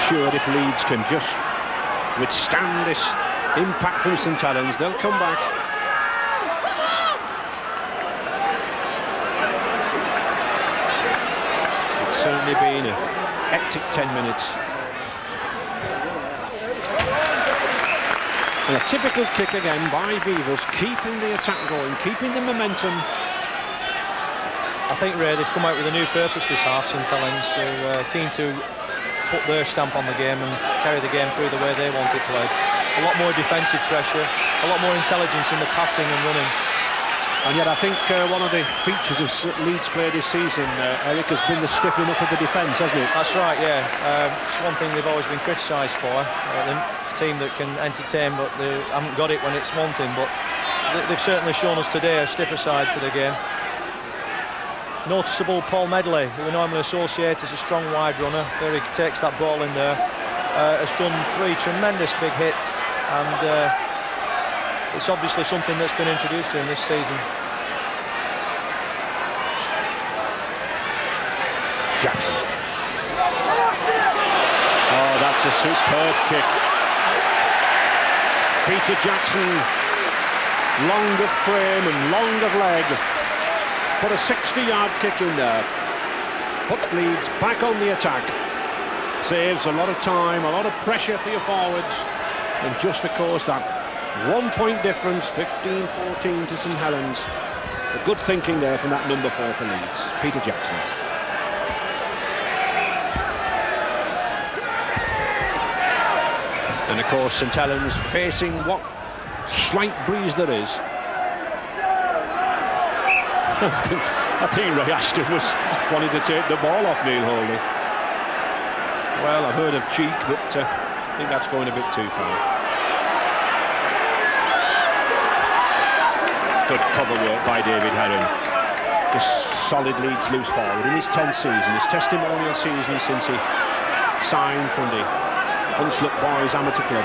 assured if Leeds can just withstand this impact from St Helens, they'll come back. It's certainly been a hectic 10 minutes. And a typical kick again by Beavers, keeping the attack going, keeping the momentum. I think, Ray, they've come out with a new purpose this half, St Helens. They're keen to put their stamp on the game and carry the game through the way they want it played. A lot more defensive pressure, a lot more intelligence in the passing and running. And yet I think one of the features of Leeds' play this season, Eric, has been the stiffening up of the defence, hasn't it? That's right, yeah. It's one thing they've always been criticised for. The team that can entertain, but they haven't got it when it's wanting. But they've certainly shown us today a stiffer side to the game. Noticeable Paul Medley, who we normally associate as a strong wide runner. There he takes that ball in there. Has done 3 tremendous big hits, and it's obviously something that's been introduced to him this season. Jackson. Oh, that's a superb kick. Peter Jackson, long of frame and long of leg, put a 60-yard kick in there. Puts Leeds back on the attack. Saves a lot of time, a lot of pressure for your forwards. And just, of course, that 1 point difference, 15-14 to St Helens. A good thinking there from that number 4 for Leeds, Peter Jackson. And of course St Helens facing what slight breeze there is. I think Ray Ashton was wanting to take the ball off Neil Holding. Well, I've heard of cheek, but I think that's going a bit too far. Good cover work by David Heron. Just solid Leeds loose forward in his 10th season, his testimonial season since he signed from the Hunslet Boys Amateur Club.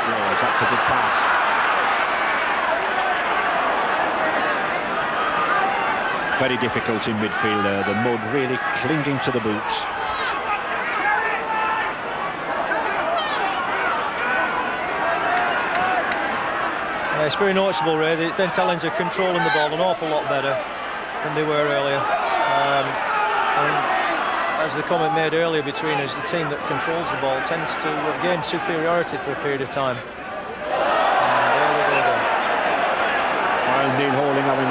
Yes, that's a good pass. Very difficult in midfield there, the mud really clinging to the boots. It's very noticeable, Ray. The St Helens are controlling the ball an awful lot better than they were earlier. And as the comment made earlier between us, the team that controls the ball tends to gain superiority for a period of time. And there we go again. While Neil Holding having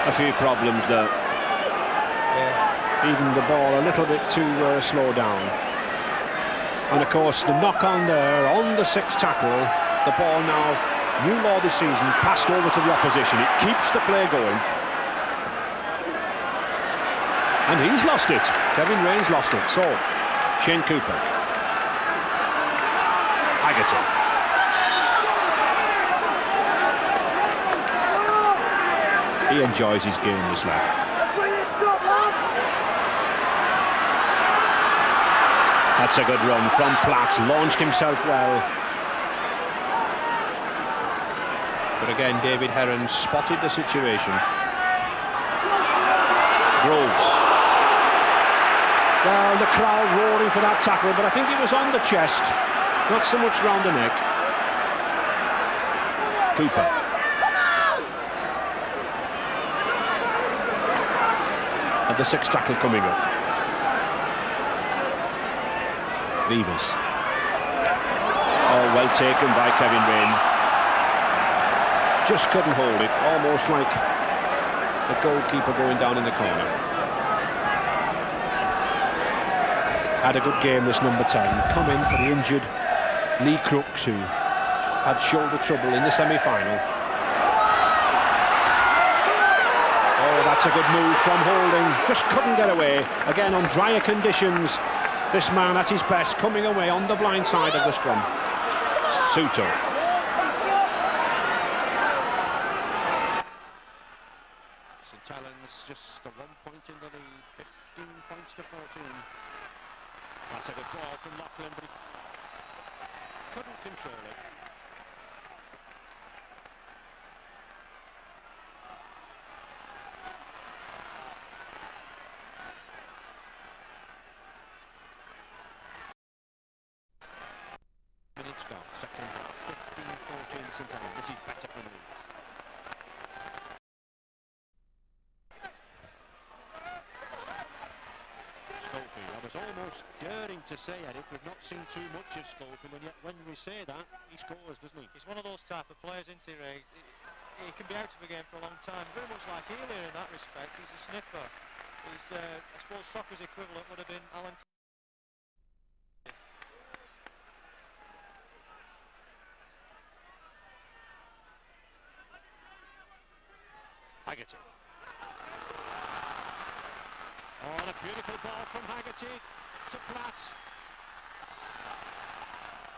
a few problems there. Yeah. Even the ball a little bit too slow down. And of course the knock on there on the 6th tackle, the ball now, new law this season, passed over to the opposition. It keeps the play going. And he's lost it. Kevin Rains lost it. So, Shane Cooper. Haggerty. He enjoys his game, this lad. That's a good run from Platt. Launched himself well. But again, David Heron spotted the situation. Groves. Well, the crowd roaring for that tackle, but I think it was on the chest, not so much round the neck. Cooper. And the 6th tackle coming up. Beavers. Oh, well taken by Kevin Rain. Just couldn't hold it, almost like the goalkeeper going down in the corner. Had a good game, this number 10. Come in for the injured Lee Crooks, who had shoulder trouble in the semi-final. Oh, that's a good move from Holding. Just couldn't get away. Again, on drier conditions, this man at his best, coming away on the blind side of the scrum. Suto. St Helens just a 1 point in the lead, 15 points to 14. That's a good ball from Lachlan, but he couldn't control it. minutes gone, second half, 15-14 St Helens. This is better for Leeds. Schofield, I was almost daring to say, Eric, we've not seen too much of Schofield, and yet when we say that, he scores, doesn't he? He's one of those type of players, isn't he, Ray? He can be out of the game for a long time, very much like Healy in that respect. He's a sniffer. He's, I suppose, soccer's equivalent would have been Alan. Haggerty. Oh, and a beautiful ball from Haggerty to Platt.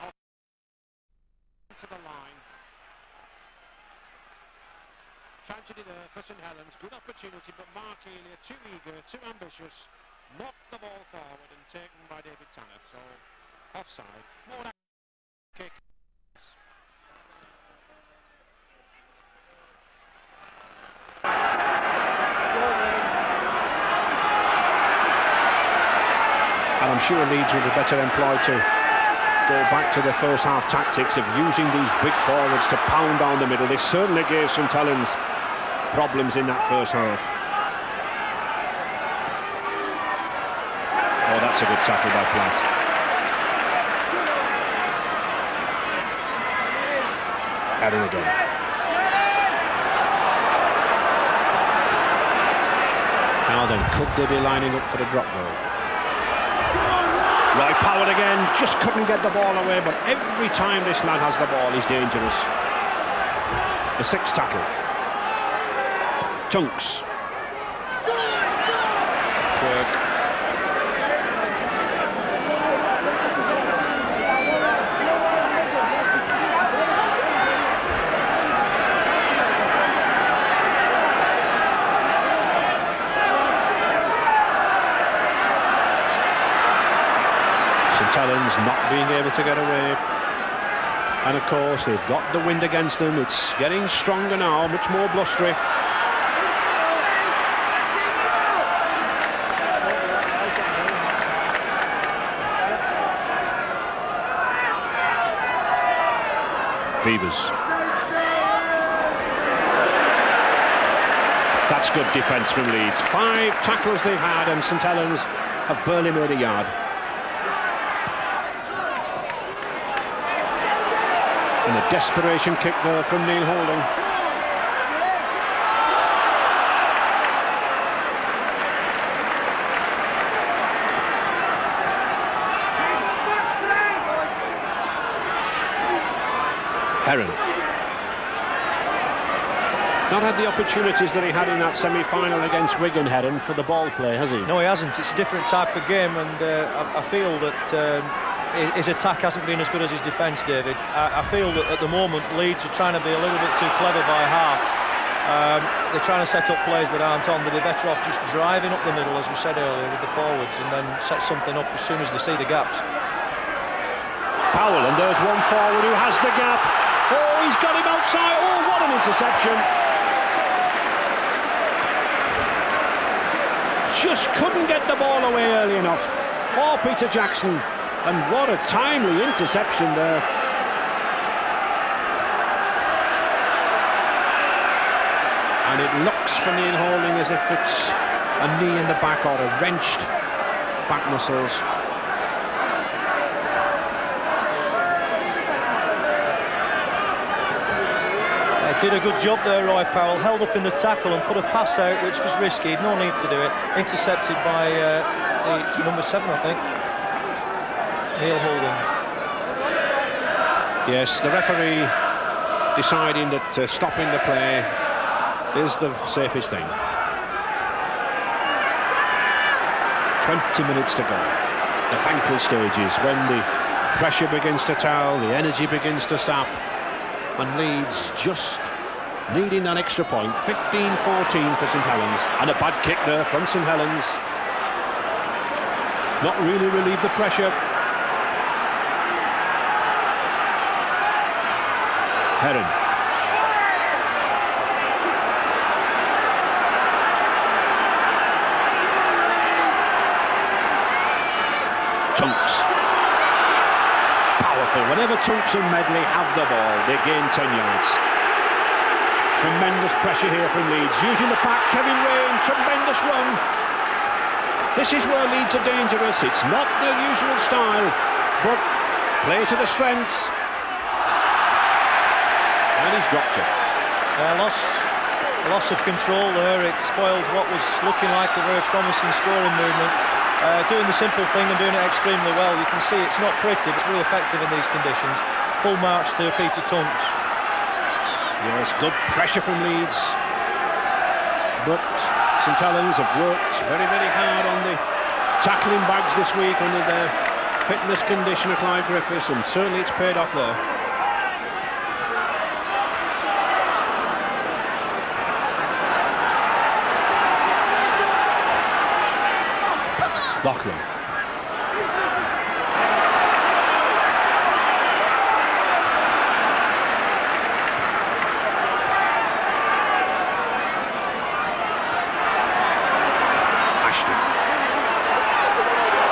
Oh, to the line. Tragedy there for St Helens. Good opportunity, but Mark Healy, too eager, too ambitious, knocked the ball forward and taken by David Tanner. So, offside. More kick. And I'm sure Leeds will be better employed to go back to the first half tactics of using these big forwards to pound down the middle. They certainly gave St Helens problems in that first half. Oh, that's a good tackle by Platt. Heading again. Now then, could they be lining up for the drop goal? Roy Powell again, just couldn't get the ball away, but every time this lad has the ball, he's dangerous. The sixth tackle. Tunks. Quirk. St Helens not being able to get away, and of course they've got the wind against them. It's getting stronger now, much more blustery. Phoebus. That's good defence from Leeds. 5 tackles they've had, and St Helens have barely made a yard. And a desperation kick there from Neil Holding. Heron. Not had the opportunities that he had in that semi-final against Wigan, Heron, for the ball play, has he? No, he hasn't. It's a different type of game, and I feel that his attack hasn't been as good as his defence, David. I feel that at the moment Leeds are trying to be a little bit too clever by half. They're trying to set up plays that aren't on. They'd be better off just driving up the middle, as we said earlier, with the forwards, and then set something up as soon as they see the gaps. Powell, and there's one forward who has the gap. Oh, he's got him outside. Oh, what an interception. Just couldn't get the ball away early enough for Peter Jackson. And what a timely interception there. And it looks for Neil Holding as if it's a knee in the back or a wrenched back muscles. Did a good job there, Roy Powell. Held up in the tackle and put a pass out, which was risky. No need to do it. Intercepted by the number 7, I think. Neil Holding. Yes, the referee deciding that stopping the play is the safest thing. 20 minutes to go. The final stages, when the pressure begins to tell, the energy begins to sap, and Leeds just needing that extra point. 15-14 for St Helens, and a bad kick there from St Helens. Not really relieved the pressure. Heron. Tunks. powerful. Whenever Tunks and Medley have the ball, they gain 10 yards. Tremendous pressure here from Leeds. Using the pack, Kevin Rain, tremendous run. This is where Leeds are dangerous. It's not their usual style, but play to the strengths. And he's dropped it. Loss of control there. It spoiled what was looking like a very promising scoring movement. Doing the simple thing and doing it extremely well. You can see it's not pretty, but it's really effective in these conditions. Full marks to Peter Tunks. Yes, good pressure from Leeds. But St Helens have worked very, very hard on the tackling bags this week under the fitness conditioner Clive Griffiths, and certainly it's paid off there. Lachlan. Ashton.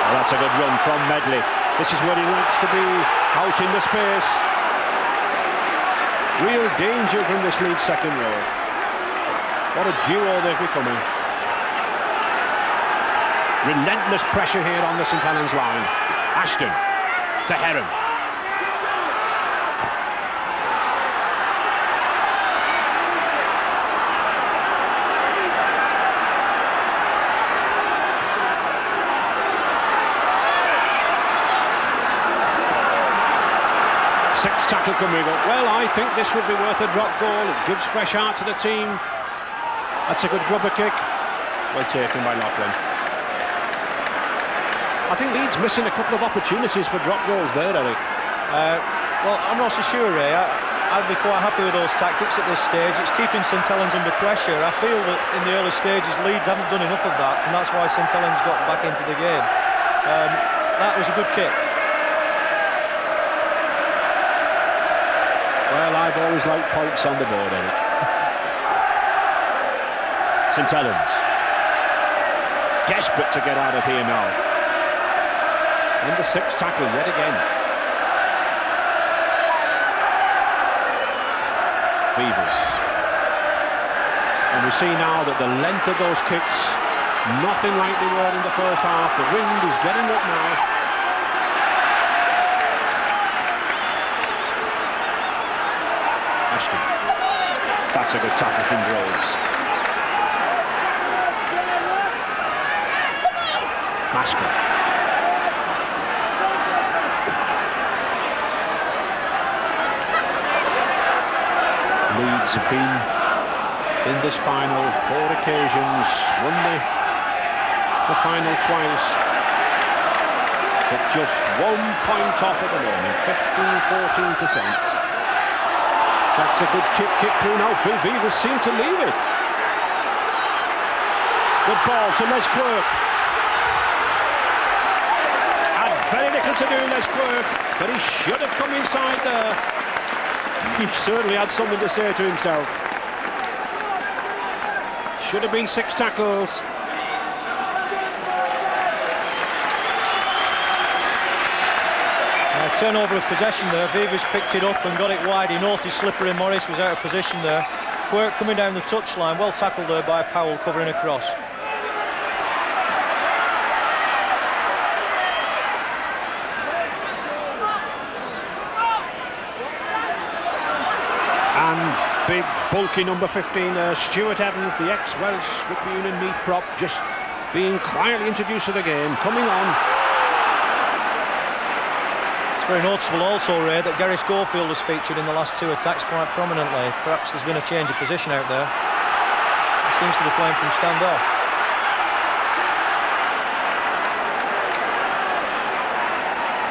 Well, that's a good run from Medley. This is where he likes to be, out in the space. Real danger from this Leeds second row. What a duo they're becoming. Relentless pressure here on the St Helens line. Ashton to Heron. Six tackle coming up. Well, I think this would be worth a drop goal. It gives fresh heart to the team. That's a good grubber kick. Well taken by Lachlan. I think Leeds missing a couple of opportunities for drop goals there, Eric. Well, I'm not so sure, Ray. I'd be quite happy with those tactics at this stage. It's keeping St Helens under pressure. I feel that in the early stages Leeds haven't done enough of that, and that's why St Helens got back into the game. That was a good kick. Well, I've always liked points on the board, Eric. St Helens desperate to get out of here now. And the sixth tackle yet again. Beavers. And we see now that the length of those kicks, nothing like they were in the first half. The wind is getting up now. Ashton. That's a good tackle from Groves. Maskell. Leeds have been in this final 4 occasions, won the final twice, but just 1 point off at the moment, 15-14%. That's a good kick through now. Phil Beavers seem to leave it. Good ball to Les Quirk. Had very little to do, Les Quirk, but he should have come inside there. He certainly had something to say to himself. Should have been 6 tackles. Turnover of possession there. Beavers picked it up and got it wide. He noticed Slippery Morris was out of position there. Quirk coming down the touchline. Well tackled there by Powell, covering across. And big, bulky number 15 there, Stuart Evans, the ex-Welsh Rugby Union Meath prop, just being quietly introduced to the game, coming on. Very noticeable also, Ray, that Gary Schofield has featured in the last 2 attacks quite prominently. Perhaps there's been a change of position out there. He seems to be playing from stand-off.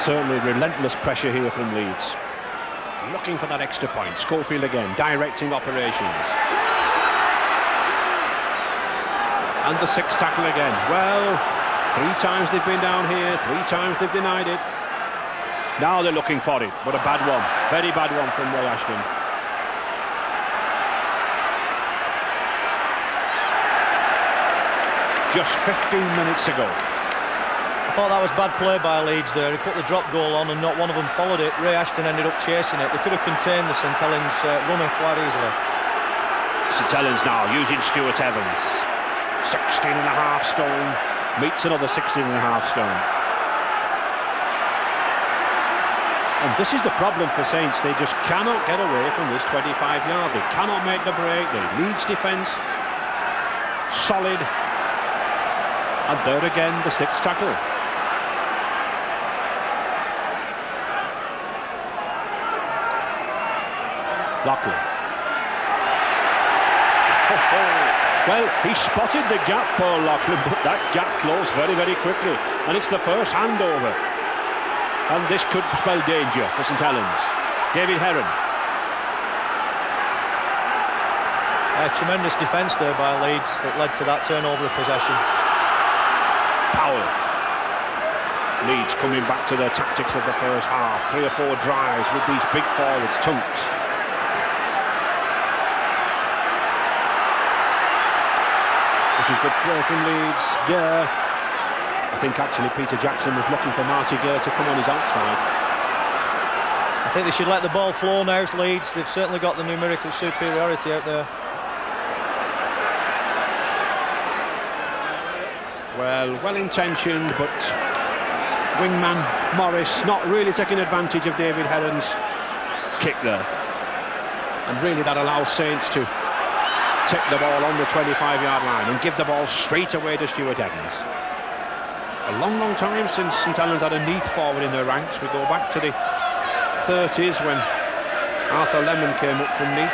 Certainly relentless pressure here from Leeds. Looking for that extra point. Schofield again, directing operations. And the 6th tackle again. Well, 3 times they've been down here, 3 times they've denied it. Now they're looking for it, but a bad one. Very bad one from Ray Ashton. Just 15 minutes ago. thought that was bad play by Leeds there. He put the drop goal on and not one of them followed it. Ray Ashton ended up chasing it. They could have contained the St Helens runner quite easily. St Helens now using Stuart Evans. 16.5 stone meets another 16.5 stone. And this is the problem for Saints. They just cannot get away from this 25-yard. They cannot make the break. The Leeds defence solid. And there again, the 6th tackle. Lockley. Well, he spotted the gap, Paul Lachlan, but that gap closed very, very quickly. And it's the first handover. And this could spell danger for St Helens. David Heron. Tremendous defence there by Leeds that led to that turnover of possession. Powell. Leeds coming back to their tactics of the first half. 3 or 4 drives with these big forwards. Tunks. This is good play from Leeds. Yeah. I think actually Peter Jackson was looking for Marty Gare to come on his outside. I think they should let the ball flow now, Leeds. They've certainly got the numerical superiority out there. Well-intentioned, but wingman Morris not really taking advantage of David Heron's kick there. And really that allows Saints to tip the ball on the 25-yard line and give the ball straight away to Stuart Evans. A long, long time since St Helens had a neat forward in their ranks. We go back to the 30s when Arthur Lemon came up from Neath.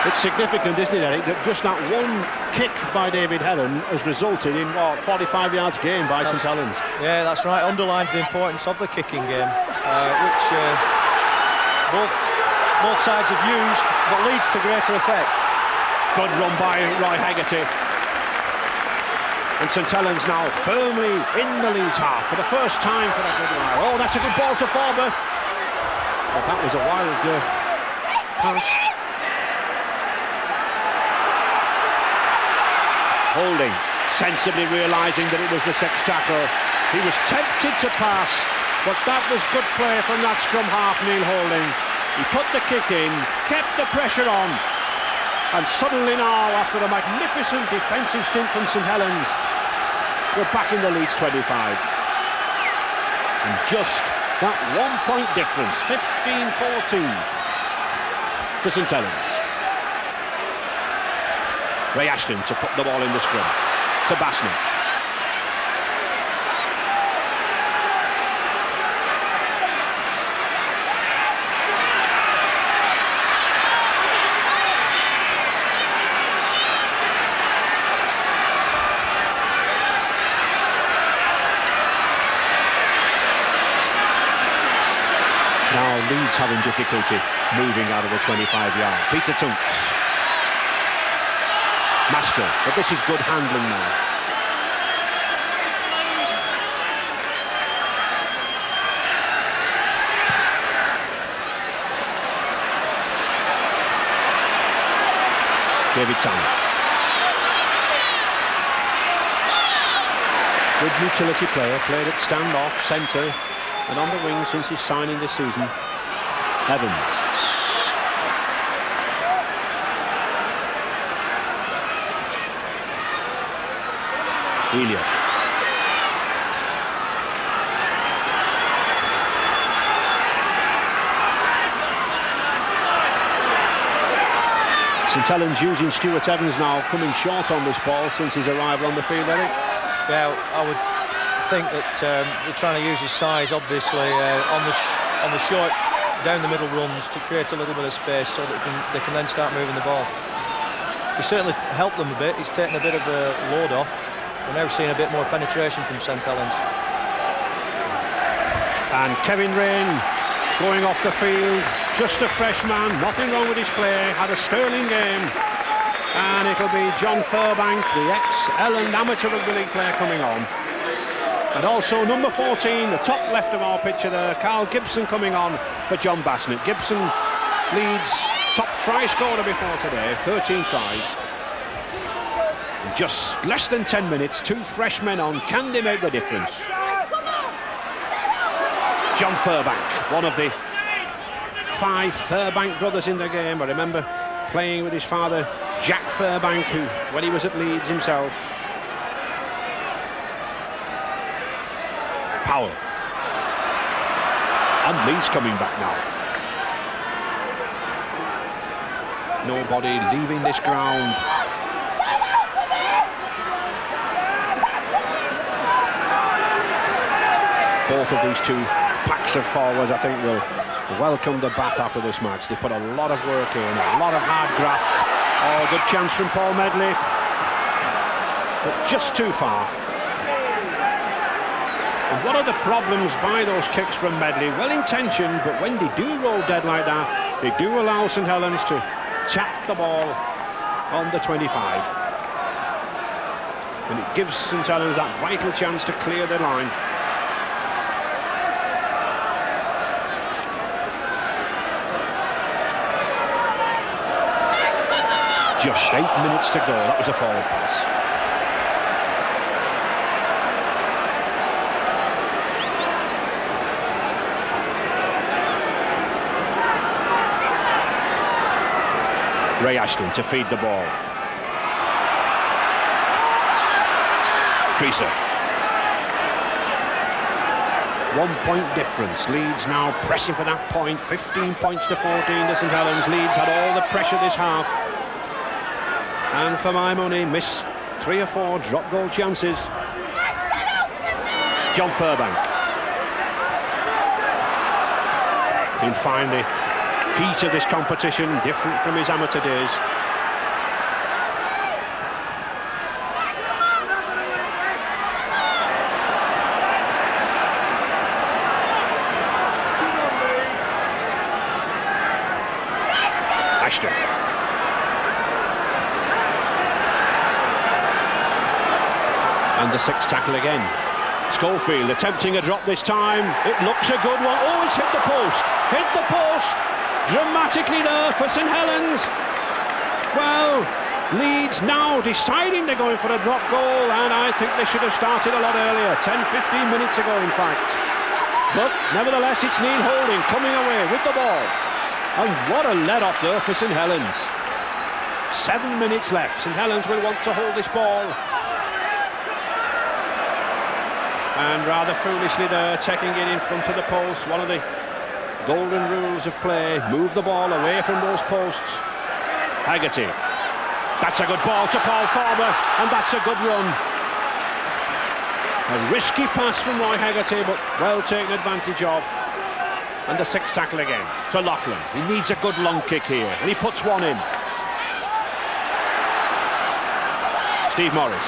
It's significant, isn't it, Eric, that just that one kick by David Heron has resulted in, what, 45 yards gain by St Helens. Yeah, that's right. Underlines the importance of the kicking game, which both sides have used, but leads to greater effect. Good run by Roy Haggerty. And St Helens now firmly in the Leeds half for the first time for that good while. Oh, that's a good ball to Forber. Well, that was a wild pass. Holding, sensibly realising that it was the 6th tackle. He was tempted to pass, but that was good play from that scrum half, Neil Holding. He put the kick in, kept the pressure on, and suddenly now, after a magnificent defensive stint from St Helens, we're back in the Leeds 25. And just that 1 point difference, 15-14 to St Helens. Ray Ashton to put the ball in the scrum to Basnett. Now Leeds having difficulty moving out of the 25-yard. Peter Tunks. Master, but this is good handling now. David Tanner. Good utility player, played at stand-off, centre, and on the wing since his signing this season. Evans. Elliott. St Helens using Stuart Evans now, coming short on this ball since his arrival on the field, Eric. Yeah, I would think that they're trying to use his size, obviously, on the short, down the middle runs to create a little bit of space so that they can then start moving the ball. He certainly helped them a bit. He's taken a bit of a load off. We're now seeing a bit more penetration from St Helens. And Kevin Rain going off the field, just a freshman, nothing wrong with his play, had a sterling game. And it'll be John Furbank, the ex-Elland amateur rugby league player, coming on. And also number 14, the top left of our picture there, Carl Gibson coming on for John Bassnett. Gibson leads top try scorer before today, 13 tries. In just less than 10 minutes, 2 fresh men on. Can they make the difference? John Furbank, one of the 5 Furbank brothers in the game. I remember playing with his father, Jack Furbank, who, when he was at Leeds himself. Powell. And Leeds coming back now. Nobody leaving this ground. Both of these 2 packs of forwards, I think, will welcome the bat after this match. They've put a lot of work in, a lot of hard graft. Oh, good chance from Paul Medley, but just too far. And what are the problems by those kicks from Medley? Well intentioned, but when they do roll dead like that, they do allow St Helens to tap the ball on the 25. And it gives St Helens that vital chance to clear the line. Just 8 minutes to go. That was a forward pass. Ray Ashton to feed the ball. Creaser. 1 point difference. Leeds now pressing for that point. 15 points to 14 to St Helens. Leeds had all the pressure this half. And for my money, missed 3 or 4 drop goal chances. John Furbank. He'll find the heat of this competition different from his amateur days. Ashton. And the 6th tackle again. Schofield attempting a drop this time. It looks a good one. Oh, it's hit the post. Hit the post. Dramatically there for St Helens. Well, Leeds now deciding they're going for a drop goal, and I think they should have started a lot earlier. 10-15 minutes ago, in fact. But nevertheless, it's Neil Holding coming away with the ball. And what a let-off there for St Helens. 7 minutes left. St Helens will want to hold this ball. And rather foolishly there, taking it in front of the post. One of the golden rules of play. Move the ball away from those posts. Haggerty. That's a good ball to Paul Farber, and that's a good run. A risky pass from Roy Haggerty, but well taken advantage of. And the 6th tackle again for Loughlin. He needs a good long kick here, and he puts one in. Steve Morris.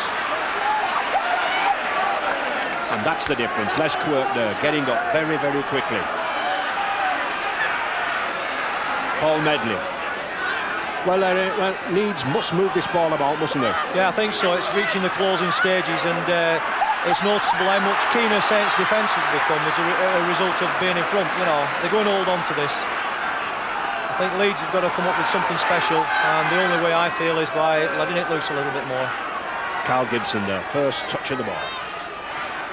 And that's the difference. Les Quirk there, getting up very, very quickly. Paul Medley. Well, Leeds must move this ball about, mustn't they? Yeah, I think so. It's reaching the closing stages, and it's noticeable how much keener Saints' defence has become as a result of being in front. You know, they're going to hold on to this. I think Leeds have got to come up with something special, and the only way I feel is by letting it loose a little bit more. Carl Gibson there, first touch of the ball.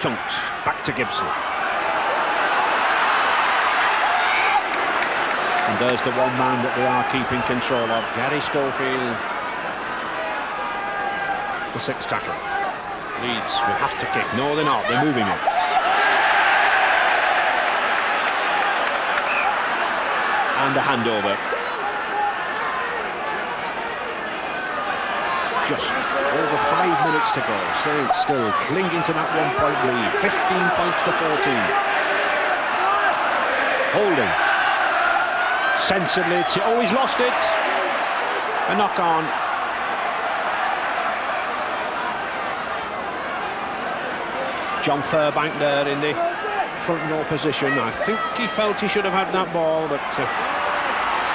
Tunks, back to Gibson. And there's the one man that they are keeping control of, Gary Schofield. The 6th tackle. Leeds will have to kick. No, they're not. They're moving it. And a handover. Just over 5 minutes to go. Saints still clinging to that 1 point lead. 15 points to 14. Holding. Sensibly. Oh, he's lost it. A knock on. John Furbank there in the front row position. I think he felt he should have had that ball, but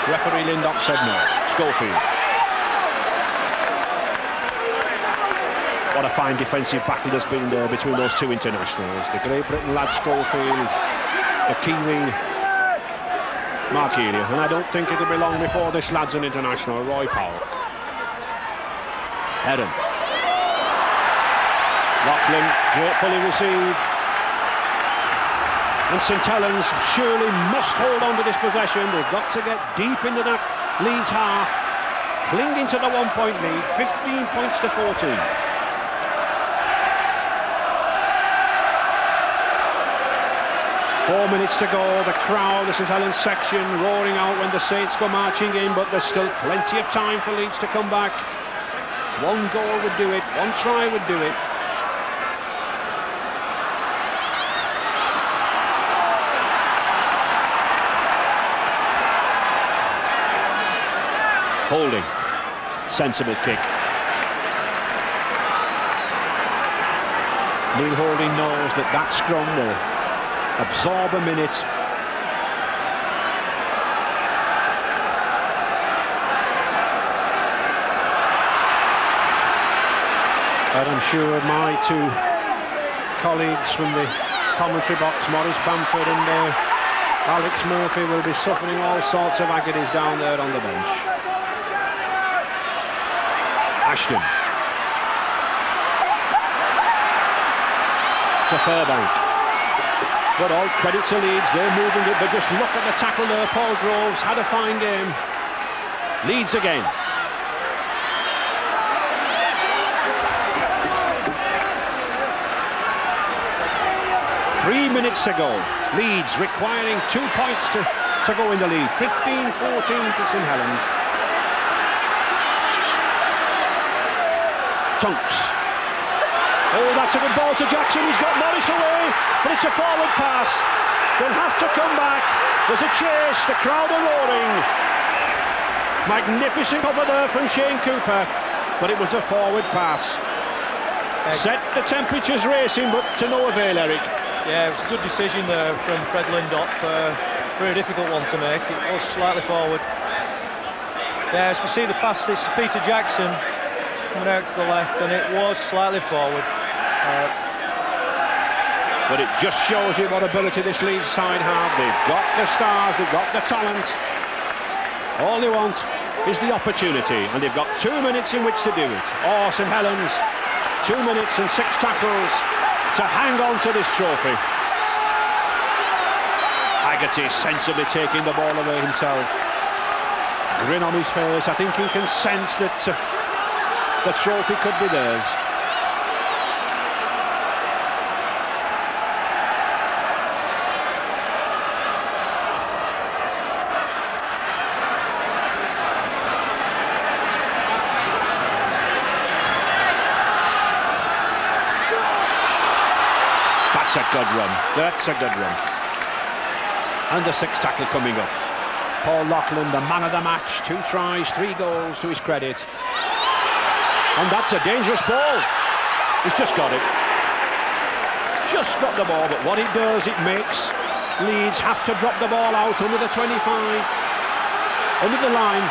referee Lindop said no. Schofield. What a fine defensive battle there's been there between those two internationals. The Great Britain lad Schofield, the Kiwi Mark Elia, and I don't think it'll be long before this lad's an international, Roy Powell. Heron. Loughlin, gratefully received. And St Helens surely must hold on to this possession. They've got to get deep into that Leeds half, clinging to the 1-point lead, 15 points to 14. Four minutes to go. The crowd, the St Helens section, roaring out when the Saints go marching in, but there's still plenty of time for Leeds to come back. One goal would do it, one try would do it. Holding, sensible kick. Neil Holding knows that scrum will absorb a minute. But I'm sure my two colleagues from the commentary box, Maurice Bamford and Alex Murphy, will be suffering all sorts of agonies down there on the bench. Ashton to Fairbank, but all credit to Leeds, they're moving it, but just look at the tackle there. Paul Groves had a fine game. Leeds again. Three minutes to go. Leeds requiring 2 points to go in the lead. 15-14 to St Helens. Tunks. Oh, that's a good ball to Jackson. He's got Morris away, but it's a forward pass. They'll have to come back. There's a chase. The crowd are roaring. Magnificent cover there from Shane Cooper, but it was a forward pass. Set the temperatures racing, but to no avail, Eric. Yeah, it was a good decision there from Fred Lindop. Very difficult one to make. It was slightly forward. Yeah, as we see the pass, it's Peter Jackson coming out to the left, and it was slightly forward. But it just shows you what ability this Leeds side have. They've got the stars, they've got the talent. All they want is the opportunity, and they've got 2 minutes in which to do it. Oh, St Helens, 2 minutes and 6 tackles to hang on to this trophy. Haggerty sensibly taking the ball away himself. Grin on his face. I think he can sense that the trophy could be theirs. That's a good run. That's a good run. And the 6th tackle coming up. Paul Loughlin, the man of the match. 2 tries, 3 goals to his credit. And that's a dangerous ball. He's just got it. Just got the ball, but what it does, it makes Leeds have to drop the ball out under the 25. Under the line.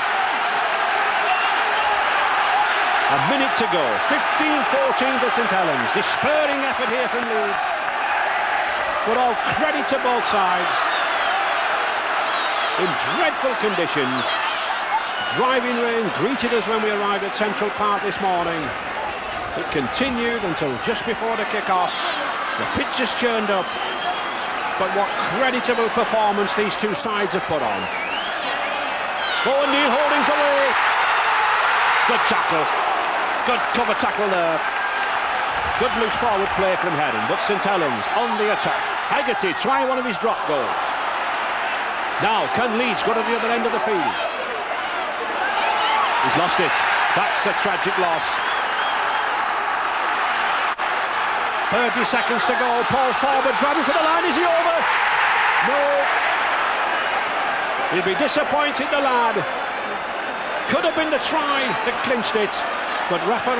A minute to go. 15-14 to St Helens. Despairing effort here from Leeds. But all credit to both sides. In dreadful conditions. Driving rain greeted us when we arrived at Central Park this morning. It continued until just before the kick-off. The pitch has churned up. But what creditable performance these two sides have put on. Oh, and Neil Holding's away. Good tackle. Good cover tackle there. Good loose forward play from Heron, but St Helens on the attack. Haggerty trying one of his drop goals. Now, can Leeds go to the other end of the field? He's lost it. That's a tragic loss. 30 seconds to go. Paul forward, driving for the line. Is he over? No. He'll be disappointed, the lad. Could have been the try that clinched it, but referee